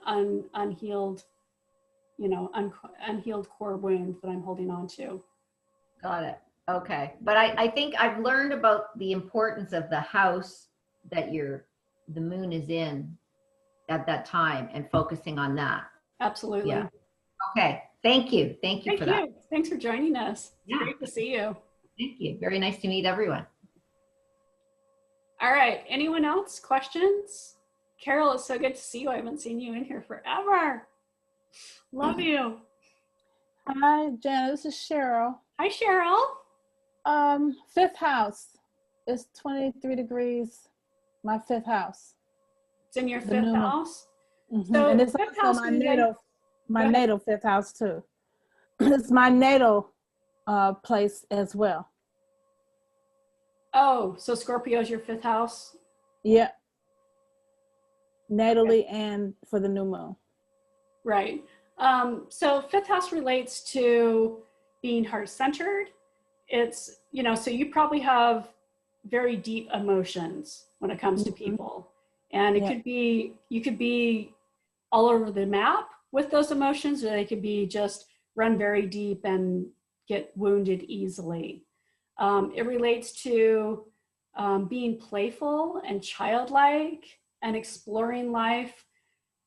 unhealed core wound that I'm holding on to. Got it. Okay. But I think I've learned about the importance of the house that the moon is in at that time and focusing on that. Absolutely. Yeah. Okay. Thank you. Thank you for that. Thanks for joining us. It's Yeah. great to see you. Thank you. Very nice to meet everyone. All right. Anyone else? Questions? Carol, it's so good to see you. I haven't seen you in here forever. Love you. Hi, Jen. This is Cheryl. Hi, Cheryl. Fifth house. It's 23 degrees. My fifth house. It's in your fifth house. Mm-hmm. So and it's also my natal fifth house too. It's my natal place as well. Oh, so Scorpio is your fifth house? Yeah. Natally and for the new moon. Right. So fifth house relates to being heart-centered. It's, so you probably have very deep emotions when it comes to people. And it could be, you could be all over the map with those emotions, or they could be just run very deep and get wounded easily. It relates to being playful and childlike and exploring life.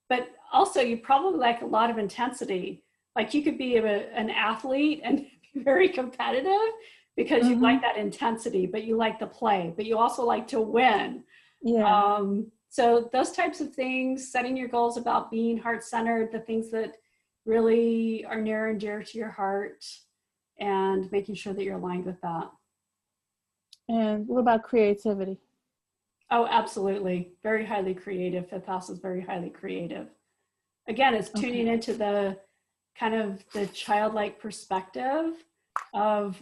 But also you probably like a lot of intensity. Like you could be an athlete and very competitive because you like that intensity, but you like the play, but you also like to win. Yeah. So those types of things, setting your goals about being heart-centered, the things that really are near and dear to your heart, and making sure that you're aligned with that. And what about creativity? Oh, absolutely. Very highly creative. Fifth house is very highly creative. Again, it's tuning into the kind of the childlike perspective of,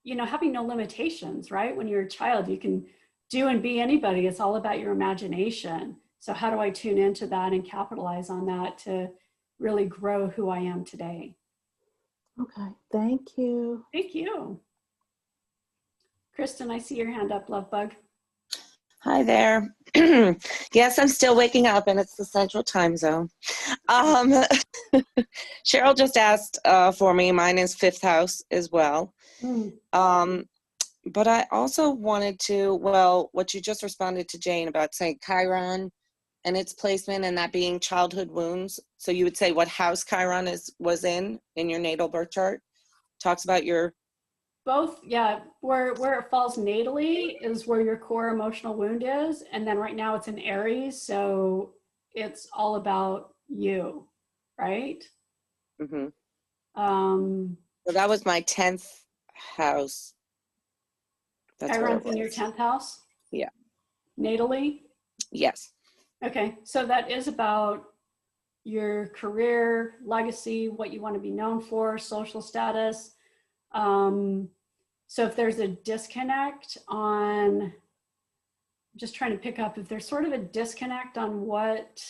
you know, having no limitations, right? When you're a child, you can do and be anybody. It's all about your imagination. So how do I tune into that and capitalize on that to really grow who I am today? Okay, thank you. Thank you. Kristen, I see your hand up, love bug. Hi there. Yes, I'm still waking up and it's the central time zone. Cheryl just asked for me. Mine is fifth house as well. But I also wanted to, well, what you just responded to Jane about saying Chiron and its placement and that being childhood wounds. So you would say what house Chiron was in your natal birth chart? Talks about your... Both, yeah. Where it falls natally is where your core emotional wound is. And then right now it's in Aries. So it's all about you, right? Mm-hmm. So that was my 10th house. That's Chiron's in your 10th house? Yeah. Natally? Yes. Okay, so that is about your career, legacy, what you want to be known for, social status. So if there's a disconnect on, I'm just trying to pick up, if there's sort of a disconnect on what,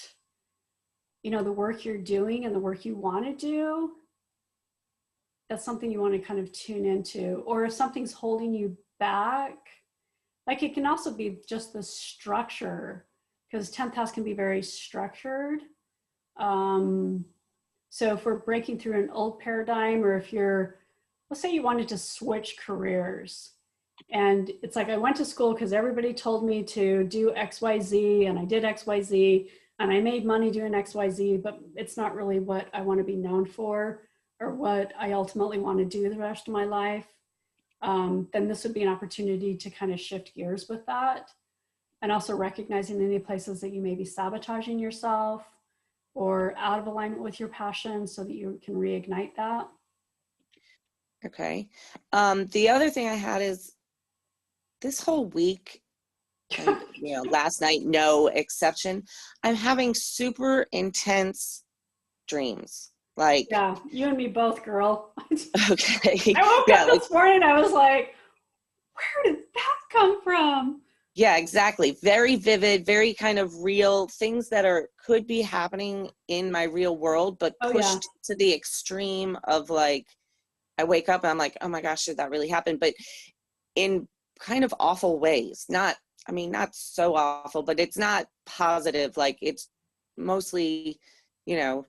you know, the work you're doing and the work you want to do, that's something you want to kind of tune into. Or if something's holding you back, like it can also be just the structure, because 10th house can be very structured. So if we're breaking through an old paradigm, or if you're, let's say you wanted to switch careers, and it's like, I went to school because everybody told me to do XYZ, and I did XYZ, and I made money doing XYZ, but it's not really what I want to be known for, or what I ultimately want to do the rest of my life. Then this would be an opportunity to kind of shift gears with that. And also recognizing any places that you may be sabotaging yourself or out of alignment with your passion so that you can reignite that. Okay. The other thing I had is this whole week, and, you know, last night, no exception, I'm having super intense dreams. Like, yeah, you and me both, girl. Okay. I woke up this morning, I was like, where did that come from? Yeah, exactly. Very vivid, very kind of real things that could be happening in my real world, but pushed to the extreme of like, I wake up and I'm like, oh my gosh, did that really happen? But in kind of awful ways. Not so awful, but it's not positive. Like it's mostly, you know,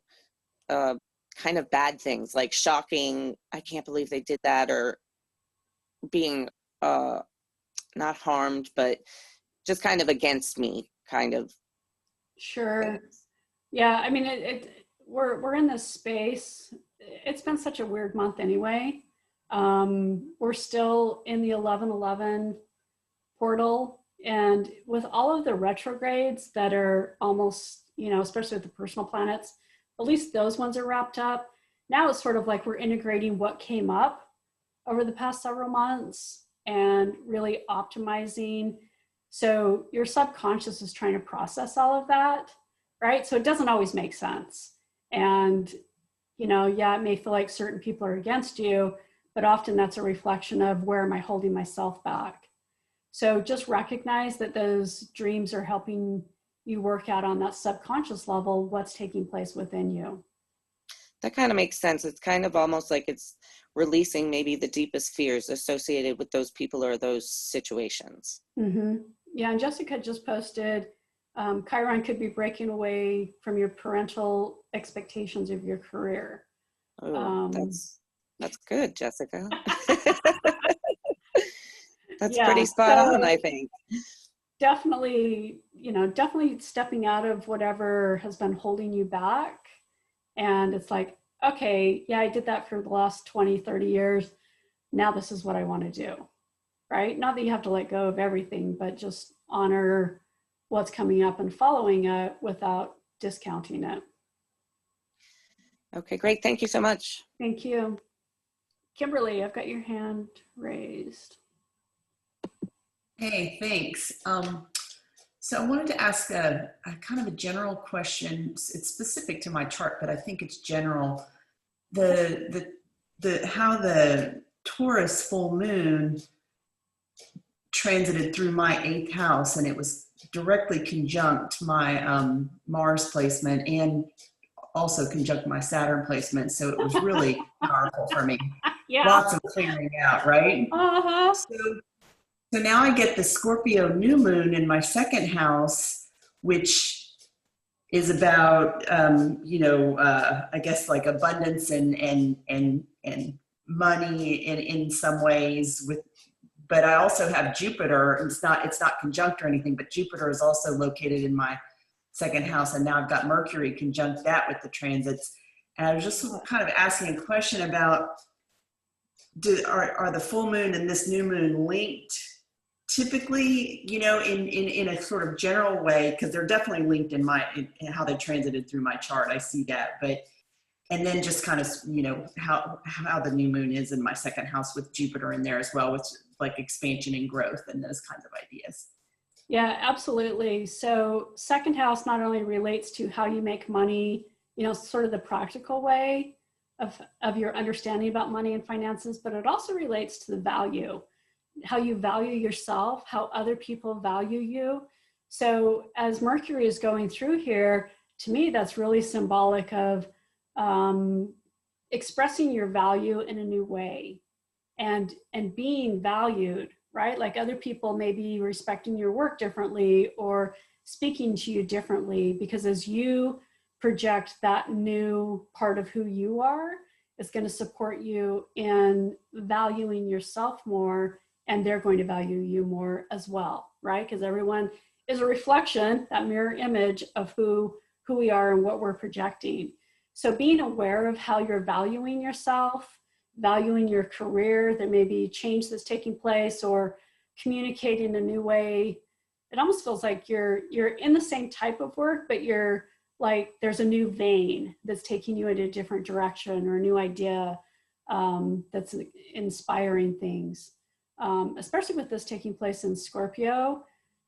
kind of bad things, like shocking, I can't believe they did that, or being not harmed, but just kind of against me, kind of. Sure. Things. Yeah, I mean, we're in this space. It's been such a weird month anyway. We're still in the 11/11 portal, and with all of the retrogrades that are almost, you know, especially with the personal planets, at least those ones are wrapped up. Now it's sort of like we're integrating what came up over the past several months and really optimizing. So your subconscious is trying to process all of that, right? So it doesn't always make sense. And, you know, yeah, it may feel like certain people are against you, but often that's a reflection of where am I holding myself back? So just recognize that those dreams are helping you work out on that subconscious level what's taking place within you. That kind of makes sense. It's kind of almost like it's releasing maybe the deepest fears associated with those people or those situations. Mm-hmm. Yeah, and Jessica just posted, Chiron could be breaking away from your parental expectations of your career. Oh, that's good, Jessica. That's pretty spot on, I think. Definitely, you know, definitely stepping out of whatever has been holding you back. And it's like, okay, yeah, I did that for the last 20, 30 years. Now this is what I want to do, right? Not that you have to let go of everything, but just honor what's coming up and following it without discounting it. Okay, great. Thank you so much. Thank you. Kimberly, I've got your hand raised. Hey, thanks. So I wanted to ask a kind of a general question. It's specific to my chart, but I think it's general. How the Taurus full moon transited through my 8th house, and it was directly conjunct my Mars placement and also conjunct my Saturn placement. So it was really powerful for me. Yeah. Lots of clearing out, right? Uh-huh. So now I get the Scorpio New Moon in my 2nd house, which is about, I guess like abundance and money in some ways. But I also have Jupiter. It's not conjunct or anything, but Jupiter is also located in my 2nd house, and now I've got Mercury conjunct that with the transits. And I was just kind of asking a question about, are the full moon and this new moon linked typically, in a sort of general way, because they're definitely linked in how they transited through my chart. I see that, and then just kind of, how the new moon is in my 2nd house with Jupiter in there as well, with like expansion and growth and those kinds of ideas. Yeah, absolutely. So 2nd house not only relates to how you make money, sort of the practical way of your understanding about money and finances, but it also relates to the value, how you value yourself, how other people value you. So as Mercury is going through here, to me, that's really symbolic of expressing your value in a new way and being valued, right? Like other people may be respecting your work differently or speaking to you differently, because as you project that new part of who you are, it's going to support you in valuing yourself more, and they're going to value you more as well, right? Because everyone is a reflection, that mirror image of who we are and what we're projecting. So being aware of how you're valuing yourself, valuing your career, there may be change that's taking place, or communicating a new way. It almost feels like you're in the same type of work, but you're like, there's a new vein that's taking you in a different direction, or a new idea that's inspiring things. Especially with this taking place in Scorpio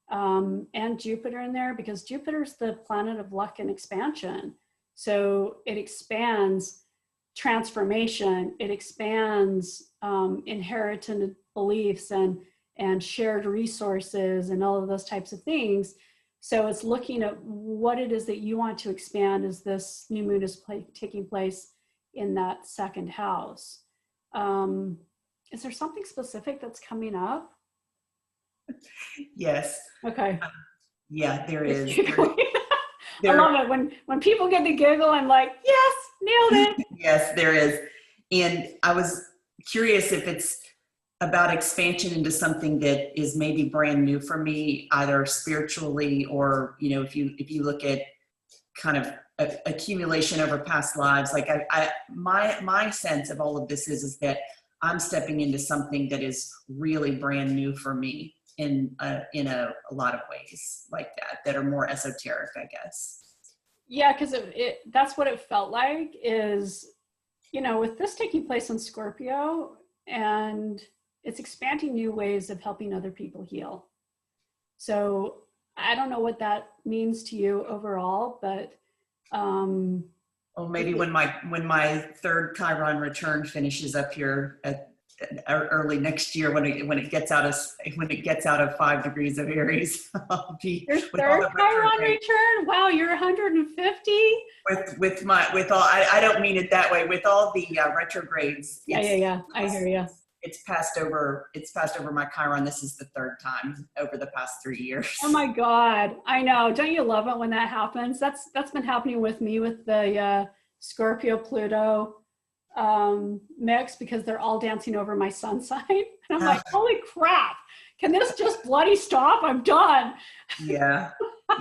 and Jupiter in there, because Jupiter's the planet of luck and expansion. So it expands transformation, it expands inherited beliefs and shared resources and all of those types of things. So it's looking at what it is that you want to expand as this new moon is taking place in that 2nd house. Is there something specific that's coming up? Yes. Okay. Yeah, there is. I love it. When people get the giggle, I'm like, yes, nailed it. Yes, there is. And I was curious if it's about expansion into something that is maybe brand new for me, either spiritually or, if you look at kind of accumulation over past lives. Like my sense of all of this is that I'm stepping into something that is really brand new for me in a lot of ways like that are more esoteric, I guess. Yeah, because that's what it felt like is, with this taking place in Scorpio, and it's expanding new ways of helping other people heal. So I don't know what that means to you overall, but well, maybe when my 3rd Chiron return finishes up here at early next year, when it gets out of 5 degrees of Aries, I'll be your 3rd Chiron return. Wow, you're 150. With all, I don't mean it that way. With all the retrogrades. Yeah. I hear you. It's passed over my Chiron. This is the 3rd time over the past 3 years. Oh my God, I know. Don't you love it when that happens? That's been happening with me with the Scorpio Pluto mix because they're all dancing over my sun sign. And I'm like, holy crap, can this just bloody stop? I'm done. Yeah.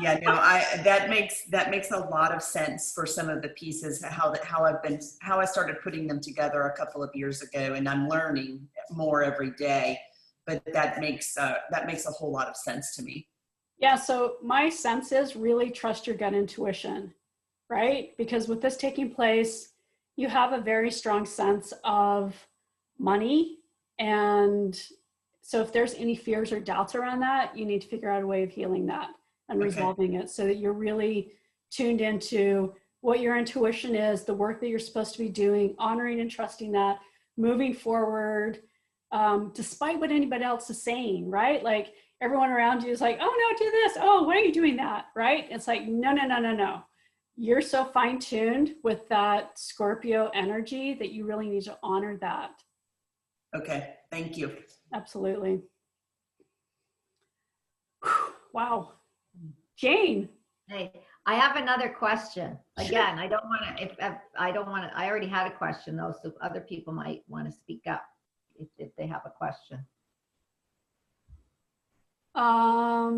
Yeah, no, that makes a lot of sense for some of the pieces, how I started putting them together a couple of years ago, and I'm learning more every day, but that makes a whole lot of sense to me. Yeah, so my sense is really trust your gut intuition, right? Because with this taking place, you have a very strong sense of money. And so if there's any fears or doubts around that, you need to figure out a way of healing that and resolving it so that you're really tuned into what your intuition is, the work that you're supposed to be doing, honoring and trusting that, moving forward, despite what anybody else is saying, right? Like everyone around you is like, oh no, do this. Oh, why are you doing that? Right? It's like, no. You're so fine-tuned with that Scorpio energy that you really need to honor that. Okay, thank you. Absolutely. Wow. Jane. Hey, I have another question. Again, I don't want to, I already had a question though, so other people might want to speak up if they have a question. I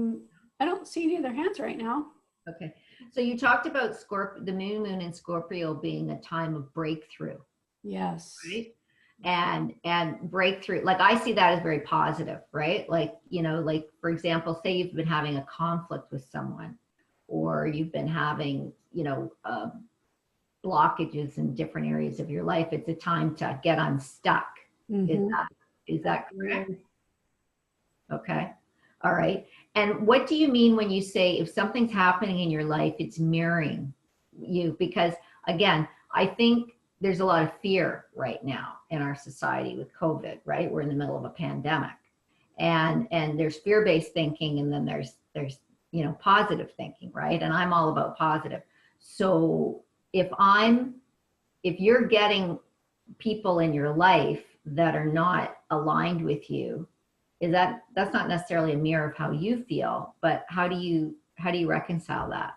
don't see any other hands right now. Okay. So you talked about the new moon in Scorpio being a time of breakthrough. Yes. Right? And breakthrough, like I see that as very positive, right? Like, you know, like for example, say you've been having a conflict with someone, or you've been having, you know, blockages in different areas of your life. It's a time to get unstuck. Mm-hmm. Is that correct? Okay. All right. And what do you mean when you say if something's happening in your life, it's mirroring you? Because again, I think there's a lot of fear right now in our society with COVID, right? We're in the middle of a pandemic, and there's fear-based thinking, and then there's, you know, positive thinking, right? And I'm all about positive. So if you're getting people in your life that are not aligned with you, that's not necessarily a mirror of how you feel, but how do you reconcile that?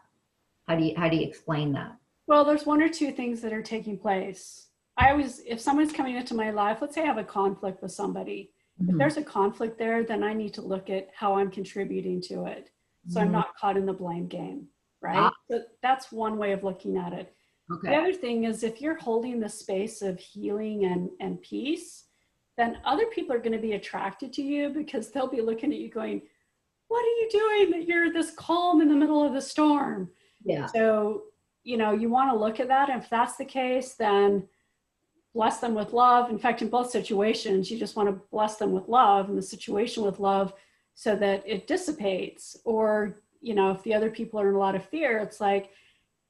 How do you explain that? Well, there's one or two things that are taking place. If someone's coming into my life, let's say I have a conflict with somebody. Mm-hmm. If there's a conflict there, then I need to look at how I'm contributing to it. So I'm not caught in the blame game, right? So that's one way of looking at it. Okay. The other thing is if you're holding the space of healing and peace, then other people are going to be attracted to you because they'll be looking at you going, what are you doing that you're this calm in the middle of the storm? Yeah. So, you know, you want to look at that. And if that's the case, then bless them with love. In fact, in both situations, you just want to bless them with love and the situation with love so that it dissipates. Or, you know, if the other people are in a lot of fear, it's like,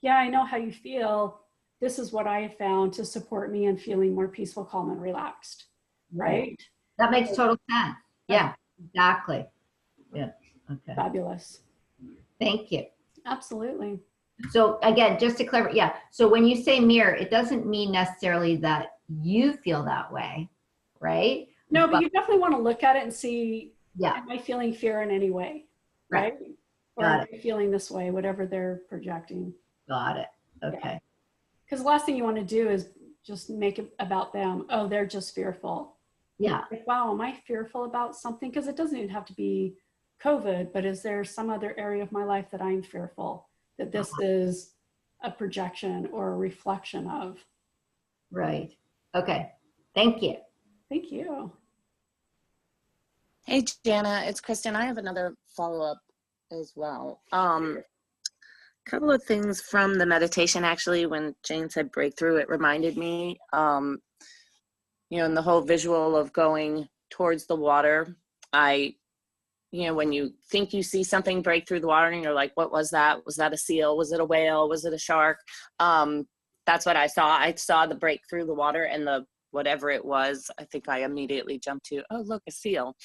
yeah, I know how you feel. This is what I have found to support me in feeling more peaceful, calm, and relaxed. Right? That makes total sense. Yeah, exactly. Yeah. Okay. Fabulous. Thank you. Absolutely. So again, just to clarify, yeah. So when you say mirror, it doesn't mean necessarily that you feel that way, right? No, but you definitely want to look at it and see, yeah, am I feeling fear in any way? Right? Or am I feeling this way, whatever they're projecting? Got it. Okay. Because the last thing you want to do is just make it about them. Oh, they're just fearful. Yeah. Like, wow, am I fearful about something? Because it doesn't even have to be COVID, but is there some other area of my life that I'm fearful that this is a projection or a reflection of? Right. Okay. Thank you. Thank you. Hey, Jana, it's Kristen. I have another follow-up as well. Couple of things from the meditation, actually, when Jane said breakthrough, it reminded me, you know, in the whole visual of going towards the water, you know, when you think you see something break through the water and you're like, what was that? Was that a seal? Was it a whale? Was it a shark? That's what I saw. I saw the break through the water, and the whatever it was, I think I immediately jumped to, oh, look, a seal.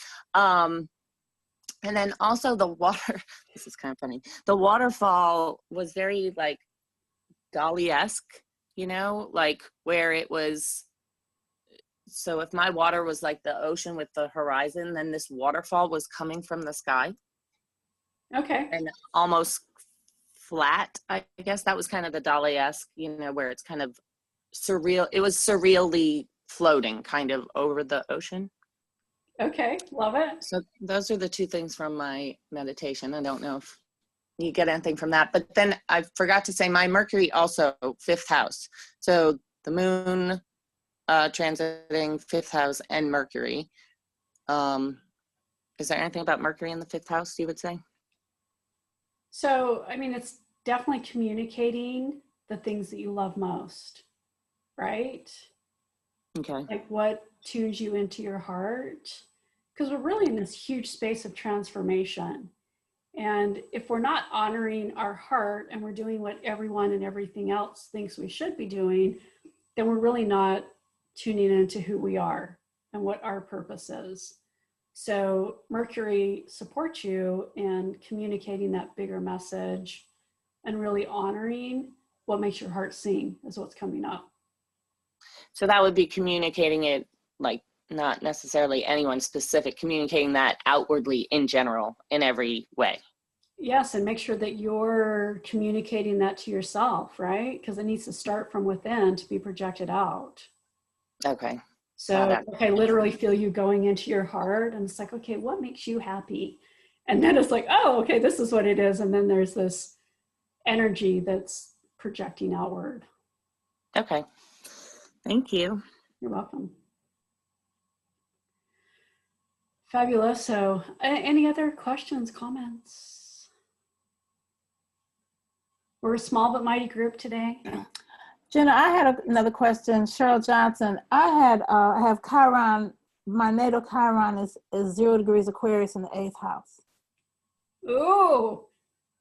And then also the water, this is kind of funny. The waterfall was very like Dali-esque, you know, like where it was. So if my water was like the ocean with the horizon, then this waterfall was coming from the sky. Okay. And almost flat, I guess that was kind of the Dali-esque, you know, where it's kind of surreal. It was surreally floating kind of over the ocean. Okay, love it. So those are the two things from my meditation. I don't know if you get anything from that. But then I forgot to say my Mercury also 5th house. So the moon transiting 5th house and Mercury. Is there anything about Mercury in the 5th house you would say? So, I mean, it's definitely communicating the things that you love most, right? Okay. Like what tunes you into your heart? Because we're really in this huge space of transformation. And if we're not honoring our heart and we're doing what everyone and everything else thinks we should be doing, then we're really not tuning into who we are and what our purpose is. So Mercury supports you in communicating that bigger message and really honoring what makes your heart sing is what's coming up. So that would be communicating it, like not necessarily anyone specific, communicating that outwardly in general in every way. Yes, and make sure that you're communicating that to yourself, right? Because it needs to start from within to be projected out. Okay. So I literally feel you going into your heart and it's like, okay, what makes you happy? And then it's like, oh, okay, this is what it is. And then there's this energy that's projecting outward. Okay. Thank you. You're welcome. Fabulous. So any other questions, comments? We're a small but mighty group today. Jenna, I had another question. Cheryl Johnson, I have Chiron, my natal Chiron is 0 degrees Aquarius in the 8th house. Ooh,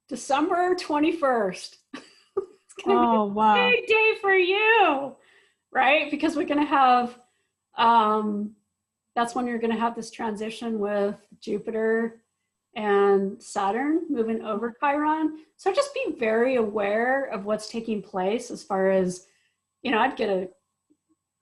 December 21st. It's gonna be a wow. big day for you, right? Because we're gonna have, that's when you're gonna have this transition with Jupiter and Saturn moving over Chiron. So just be very aware of what's taking place as far as, I'd get a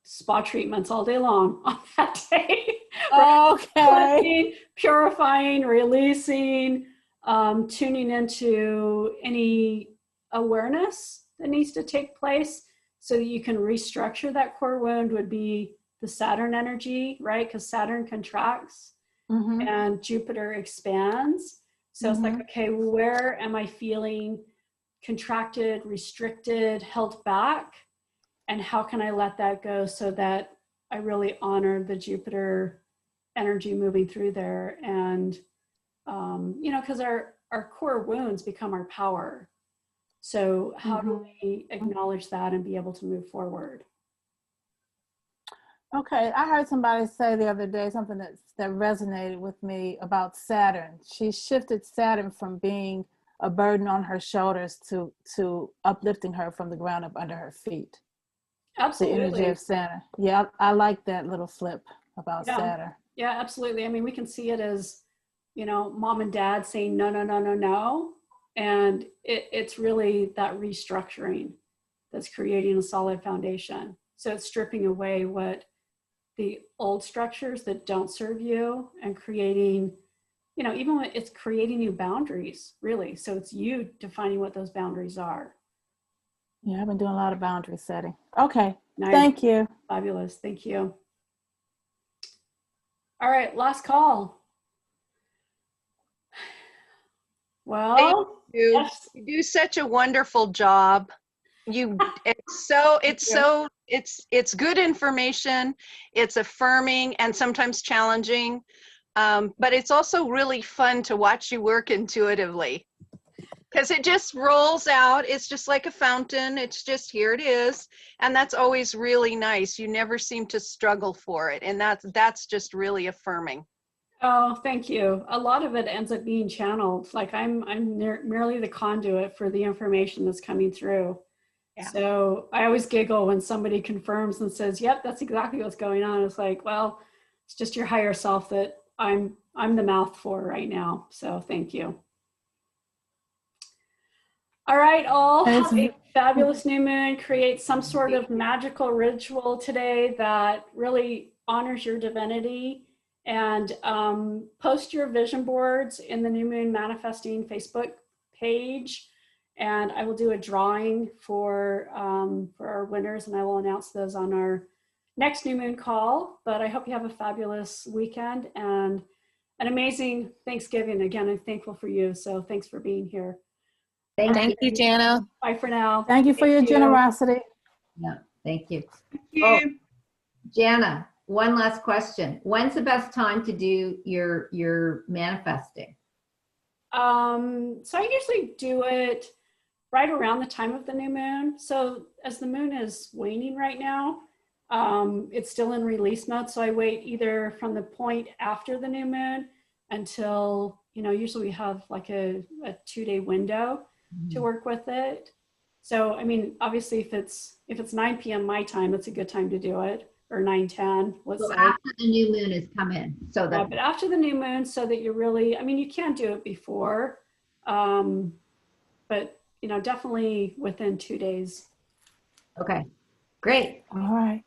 spa treatments all day long on that day. Okay. Cleansing, purifying, releasing, tuning into any awareness that needs to take place so that you can restructure that core wound would be the Saturn energy, right? Because Saturn contracts. Mm-hmm. And Jupiter expands. So it's like, okay, where am I feeling contracted, restricted, held back? And how can I let that go so that I really honor the Jupiter energy moving through there? And, because our core wounds become our power. So how do we acknowledge that and be able to move forward? Okay, I heard somebody say the other day something that resonated with me about Saturn. She shifted Saturn from being a burden on her shoulders to uplifting her from the ground up under her feet. Absolutely. The energy of Saturn. Yeah, I like that little flip about Saturn. Yeah, absolutely. I mean, we can see it as, mom and dad saying no, no, no, no, no. And it's really that restructuring that's creating a solid foundation. So it's stripping away the old structures that don't serve you and creating, even when it's creating new boundaries, really. So it's you defining what those boundaries are. Yeah, I've been doing a lot of boundary setting. Okay, nice. Thank you. Fabulous, thank you. All right, last call. Well, yes. You do such a wonderful job. It's good information. It's affirming and sometimes challenging, but it's also really fun to watch you work intuitively because it just rolls out. It's just like a fountain. It's just here it is, and that's always really nice. You never seem to struggle for it, and that's just really affirming. Oh, thank you. A lot of it ends up being channeled. Like I'm merely the conduit for the information that's coming through. Yeah. So I always giggle when somebody confirms and says, yep, that's exactly what's going on. It's like, well, it's just your higher self that I'm the mouth for right now. So thank you. All right, all have a fabulous new moon. Create some sort of magical ritual today that really honors your divinity, and post your vision boards in the New Moon Manifesting Facebook page. And I will do a drawing for our winners, and I will announce those on our next new moon call. But I hope you have a fabulous weekend and an amazing Thanksgiving. Again, I'm thankful for you. So thanks for being here. Thank you, Jana. Bye for now. Thank you for your generosity. Yeah, thank you. Thank you. Oh, Jana, one last question. When's the best time to do your manifesting? So I usually do it right around the time of the new moon. So as the moon is waning right now, it's still in release mode. So I wait either from the point after the new moon until, usually we have like a 2-day window to work with it. So, I mean, obviously if it's 9 p.m. my time, that's a good time to do it, or 9:10, let's So say. after the new moon has come in, so that But after the new moon, so that you're really, I mean, you can do it before, but definitely within 2 days. okay, great. All right.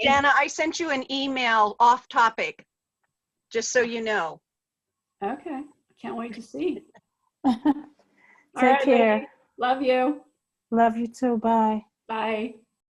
Jana, I sent you an email off topic, just so you know. Okay, I can't wait to see. Take All right, care. lady. Love you. Love you too. Bye. Bye.